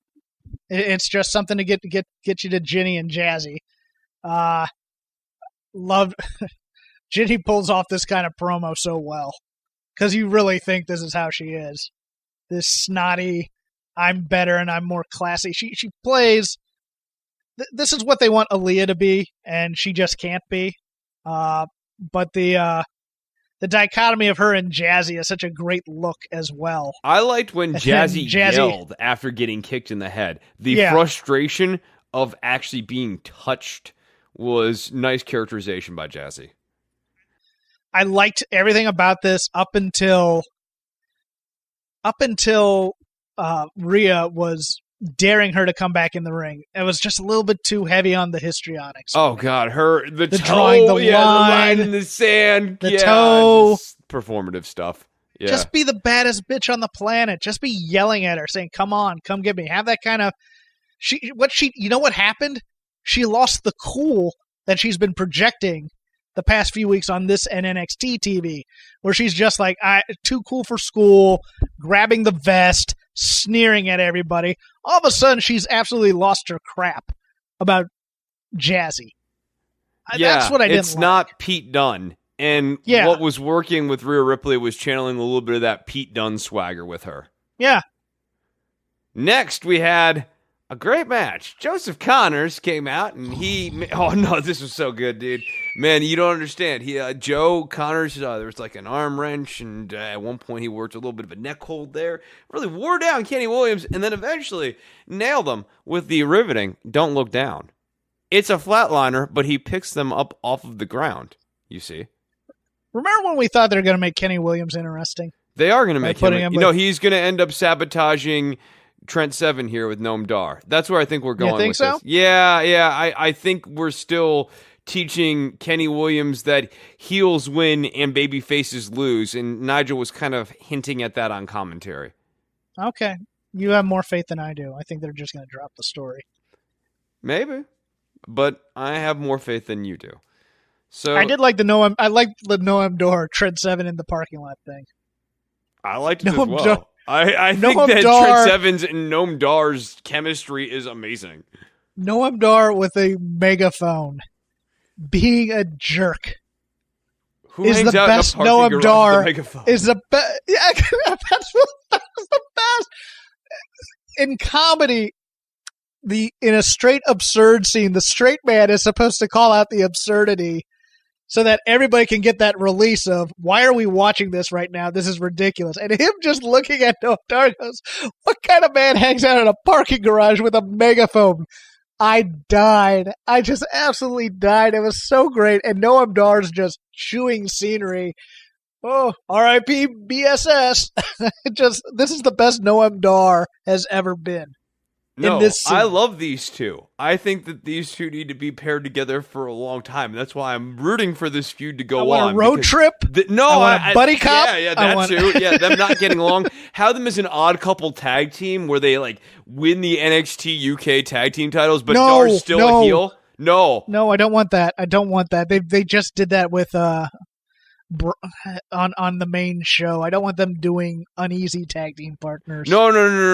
It's just something to get you to Ginny and Jazzy. Loved Ginny pulls off this kind of promo so well, because you really think this is how she is. This snotty, I'm better and I'm more classy. She plays. This is what they want Aaliyah to be, and she just can't be. But the dichotomy of her and Jazzy is such a great look as well. I liked when Jazzy yelled after getting kicked in the head. The frustration of actually being touched was nice characterization by Jazzy. I liked everything about this up until Rhea was daring her to come back in the ring. It was just a little bit too heavy on the histrionics. Oh God, the toe, drawing the line in the sand, the toe, performative stuff. Yeah. Just be the baddest bitch on the planet. Just be yelling at her, saying, "Come on, come get me." Have that kind of. You know what happened? She lost the cool that she's been projecting the past few weeks on this and NXT TV, where she's just like, too cool for school, grabbing the vest, sneering at everybody. All of a sudden, she's absolutely lost her crap about Jazzy. That's what I didn't like. It's not Pete Dunne. And what was working with Rhea Ripley was channeling a little bit of that Pete Dunne swagger with her. Yeah. Next, we had a great match. Joseph Connors came out, and this was so good, dude. Man, you don't understand. Joe Connors, there was like an arm wrench, and at one point he worked a little bit of a neck hold there. Really wore down Kenny Williams, and then eventually nailed him with the riveting Don't Look Down. It's a flatliner, but he picks them up off of the ground, you see. Remember when we thought they were going to make Kenny Williams interesting? They are going to make him. He's going to end up sabotaging Trent Seven here with Noam Dar. That's where I think we're going with so? this. Yeah. I think we're still teaching Kenny Williams that heels win and baby faces lose, and Nigel was kind of hinting at that on commentary. Okay. You have more faith than I do. I think they're just going to drop the story. Maybe. But I have more faith than you do. So I did like the Noam Dar Trent Seven in the parking lot thing. I liked it as well. I think that Trent Seven's and Noam Dar's chemistry is amazing. Noam Dar with a megaphone being a jerk. Who is hangs the out best in a parking garage Noam with a megaphone? Dar is the best. Yeah, that's the best in comedy. In a straight absurd scene, the straight man is supposed to call out the absurdity so that everybody can get that release of, why are we watching this right now? This is ridiculous. And him just looking at Noam Dar goes, what kind of man hangs out in a parking garage with a megaphone? I died. I just absolutely died. It was so great. And Noam Dar's just chewing scenery. Oh, R.I.P. BSS. This is the best Noam Dar has ever been. No, this scene. I love these two. I think that these two need to be paired together for a long time. That's why I'm rooting for this feud to go on. I want a road trip. No, I want a buddy cop. Yeah, that too. Yeah, them not getting along. Have them as an odd couple tag team where they like win the NXT UK tag team titles, but Dar's still a heel. No, I don't want that. I don't want that. They just did that with on the main show. I don't want them doing uneasy tag team partners. No.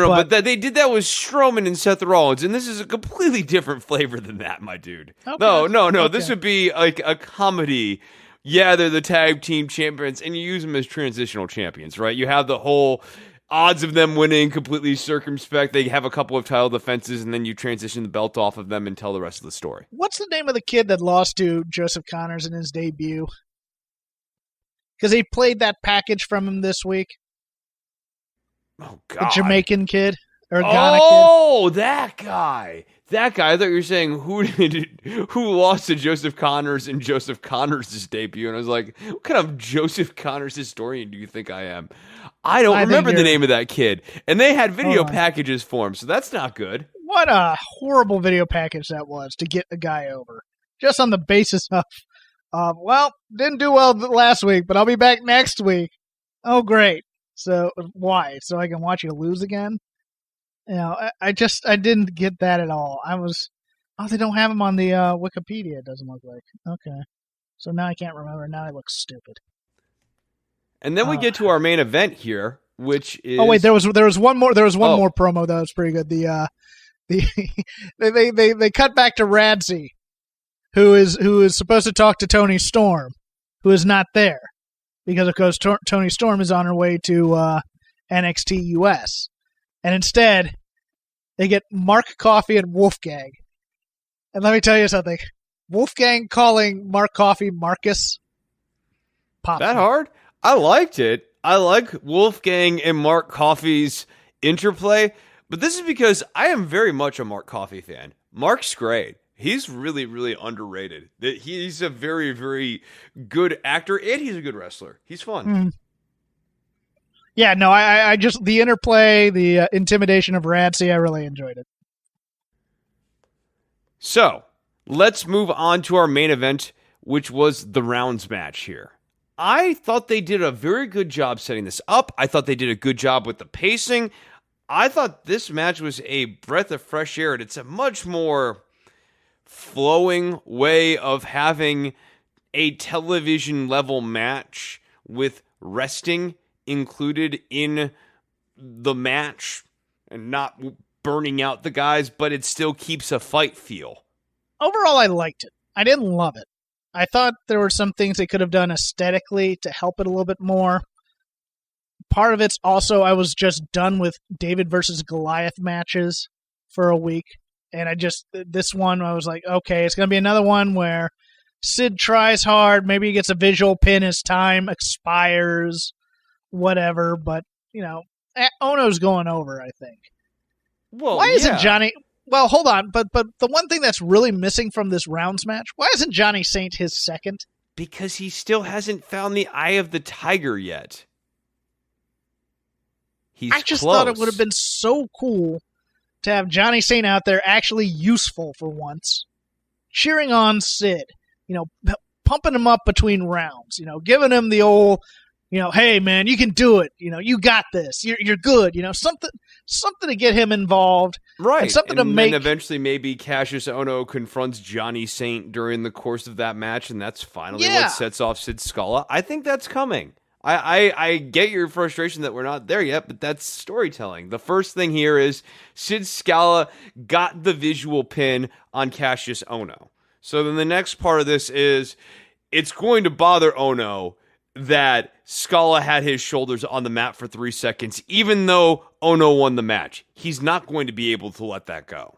But they did that with Strowman and Seth Rollins, and this is a completely different flavor than that, my dude. Okay. No. Okay. This would be like a comedy. Yeah, they're the tag team champions, and you use them as transitional champions, right? You have the whole odds of them winning completely circumspect. They have a couple of title defenses, and then you transition the belt off of them and tell the rest of the story. What's the name of the kid that lost to Joseph Connors in his debut? Because he played that package from him this week. Oh, God. The Jamaican kid. Or Ghana kid. That guy. I thought you were saying who lost to Joseph Connors in Joseph Connors' debut. And I was like, what kind of Joseph Connors historian do you think I am? I don't remember the name of that kid. And they had video packages for him, so that's not good. What a horrible video package that was to get a guy over. Just on the basis of, didn't do well last week, but I'll be back next week. Oh, great. So why? So I can watch you lose again? You know, I didn't get that at all. They don't have him on the Wikipedia, it doesn't look like. Okay. So now I can't remember. Now I look stupid. And then we get to our main event here, which is... Oh, wait, there was one more more promo that was pretty good. They cut back to Radsey, who is supposed to talk to Tony Storm, who is not there. Because, of course, Tony Storm is on her way to NXT US. And instead, they get Mark Coffey and Wolfgang. And let me tell you something. Wolfgang calling Mark Coffey Marcus. Pops that hard? I liked it. I like Wolfgang and Mark Coffey's interplay. But this is because I am very much a Mark Coffey fan. Mark's great. He's really, really underrated. He's a very, very good actor, and he's a good wrestler. He's fun. Mm. Yeah, no, I just, the interplay, the intimidation of Radsey, I really enjoyed it. So, let's move on to our main event, which was the rounds match here. I thought they did a very good job setting this up. I thought they did a good job with the pacing. I thought this match was a breath of fresh air, and it's a much more flowing way of having a television level match with wrestling included in the match and not burning out the guys, but it still keeps a fight feel. Overall, I liked it. I didn't love it. I thought there were some things they could have done aesthetically to help it a little bit more. Part of it's also I was just done with David versus Goliath matches for a week. And this one, I was like, okay, it's going to be another one where Sid tries hard. Maybe he gets a visual pin as time expires, whatever. But, Ono's going over, I think. Well, why isn't Johnny... Well, hold on. But the one thing that's really missing from this rounds match, why isn't Johnny Saint his second? Because he still hasn't found the eye of the tiger yet. I just thought it would have been so cool to have Johnny Saint out there actually useful for once, cheering on Sid, pumping him up between rounds, giving him the old, hey man, you can do it, you got this, you're good, something to get him involved, right? And something to make. And eventually, maybe Cassius Ohno confronts Johnny Saint during the course of that match, and that's finally what sets off Sid Scala. I think that's coming. I get your frustration that we're not there yet, but that's storytelling. The first thing here is Sid Scala got the visual pin on Cassius Ohno. So then the next part of this is it's going to bother Ono that Scala had his shoulders on the mat for 3 seconds, even though Ono won the match. He's not going to be able to let that go.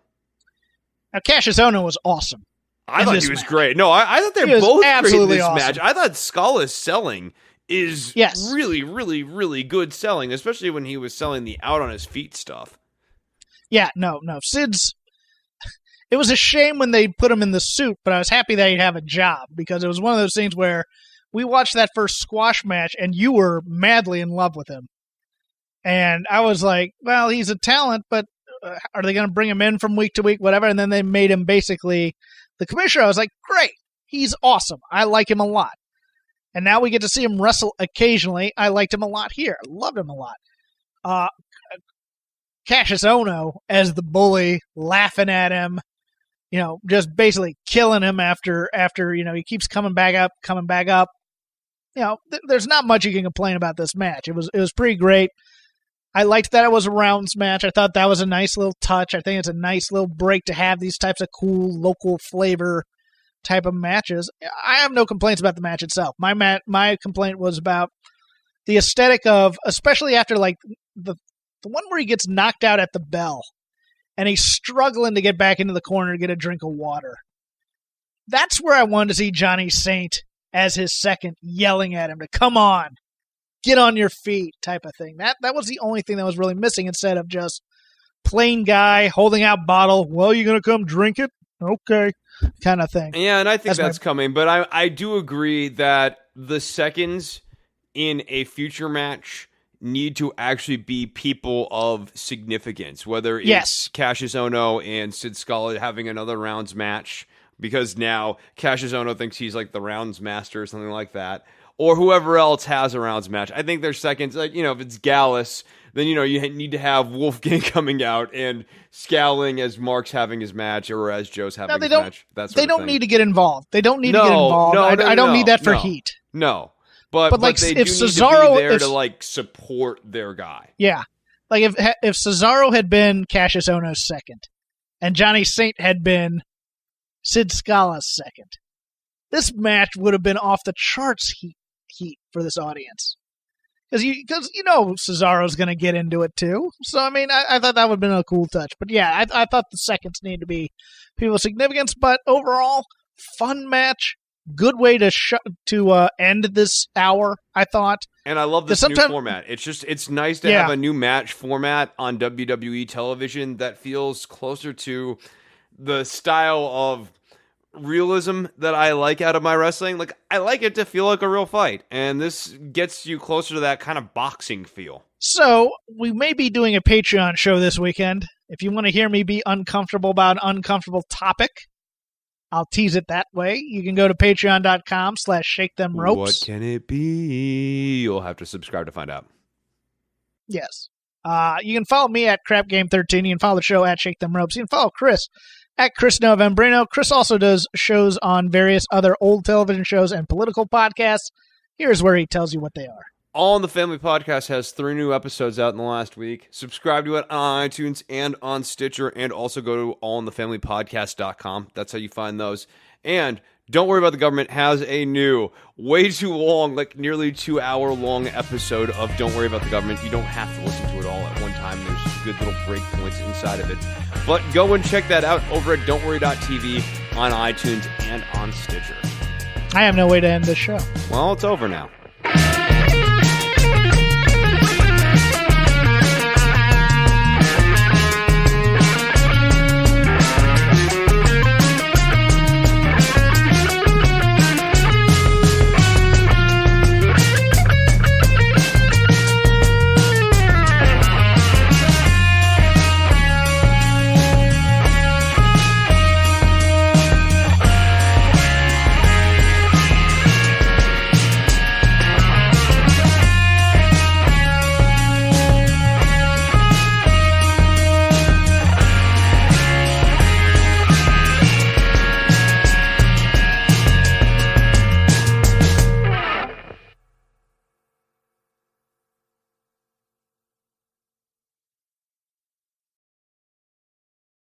Now, Cassius Ono was awesome. I thought he was great. No, I thought they're both great in this awesome. match. I thought Scala's selling is really, really, really good selling, especially when he was selling the out on his feet stuff. Yeah, no. Sid's... It was a shame when they put him in the suit, but I was happy that he'd have a job, because it was one of those things where we watched that first squash match, and you were madly in love with him. And I was like, well, he's a talent, but are they going to bring him in from week to week, whatever? And then they made him basically the commissioner. I was like, great, he's awesome. I like him a lot. And now we get to see him wrestle occasionally. I liked him a lot here. I loved him a lot. Cassius Ono as the bully, laughing at him, just basically killing him after he keeps coming back up. There's not much you can complain about this match. It was pretty great. I liked that it was a rounds match. I thought that was a nice little touch. I think it's a nice little break to have these types of cool local flavor type of matches. I have no complaints about the match itself. My complaint was about the aesthetic of, especially after like the one where he gets knocked out at the bell and he's struggling to get back into the corner to get a drink of water. That's where I wanted to see Johnny Saint as his second yelling at him to come on, get on your feet type of thing. That was the only thing that was really missing, instead of just plain guy holding out bottle. Well, you going to come drink it? Okay. Kind of thing. Yeah, and I think that's coming, but I do agree that the seconds in a future match need to actually be people of significance, whether it's Cassius Ono and Sid Scala having another rounds match, because now Cassius Ono thinks he's like the rounds master or something like that, or whoever else has a rounds match. I think there's seconds, like, if it's Gallus, then, you need to have Wolfgang coming out and scowling as Mark's having his match or as Joe's having his match. They don't need to get involved. They don't need to get involved. I don't need that for heat. No. But like, they if do Cesaro, need to be there to like support their guy. Yeah. Like if Cesaro had been Cassius Ono's second and Johnny Saint had been Sid Scala's second, this match would have been off the charts heat for this audience. Because Cesaro's going to get into it too. So, I mean, I thought that would have been a cool touch. But yeah, I thought the seconds need to be people of significance. But overall, fun match. Good way to end this hour, I thought. And I love this new format. It's nice to have a new match format on WWE television that feels closer to the style of realism that I like out of my wrestling. Like, I like it to feel like a real fight, and this gets you closer to that kind of boxing feel. So, we may be doing a Patreon show this weekend. If you want to hear me be uncomfortable about an uncomfortable topic, I'll tease it that way. You can go to patreon.com/shakethemropes. What can it be? You'll have to subscribe to find out. Yes. You can follow me at CrapGame13. You can follow the show at Shake Them Ropes. You can follow Chris at Chris Novembrino. Chris also does shows on various other old television shows and political podcasts. Here's where he tells you what they are. All in the Family Podcast has 3 new episodes out in the last week. Subscribe to it on iTunes and on Stitcher, and also go to allinthefamilypodcast.com. That's how you find those. And Don't Worry About the Government has a new, way too long, like nearly 2-hour-long episode of Don't Worry About the Government. You don't have to listen to it all at one time. There's good little break points inside of it. But go and check that out over at don'tworry.tv on iTunes and on Stitcher. I have no way to end this show. Well, it's over now.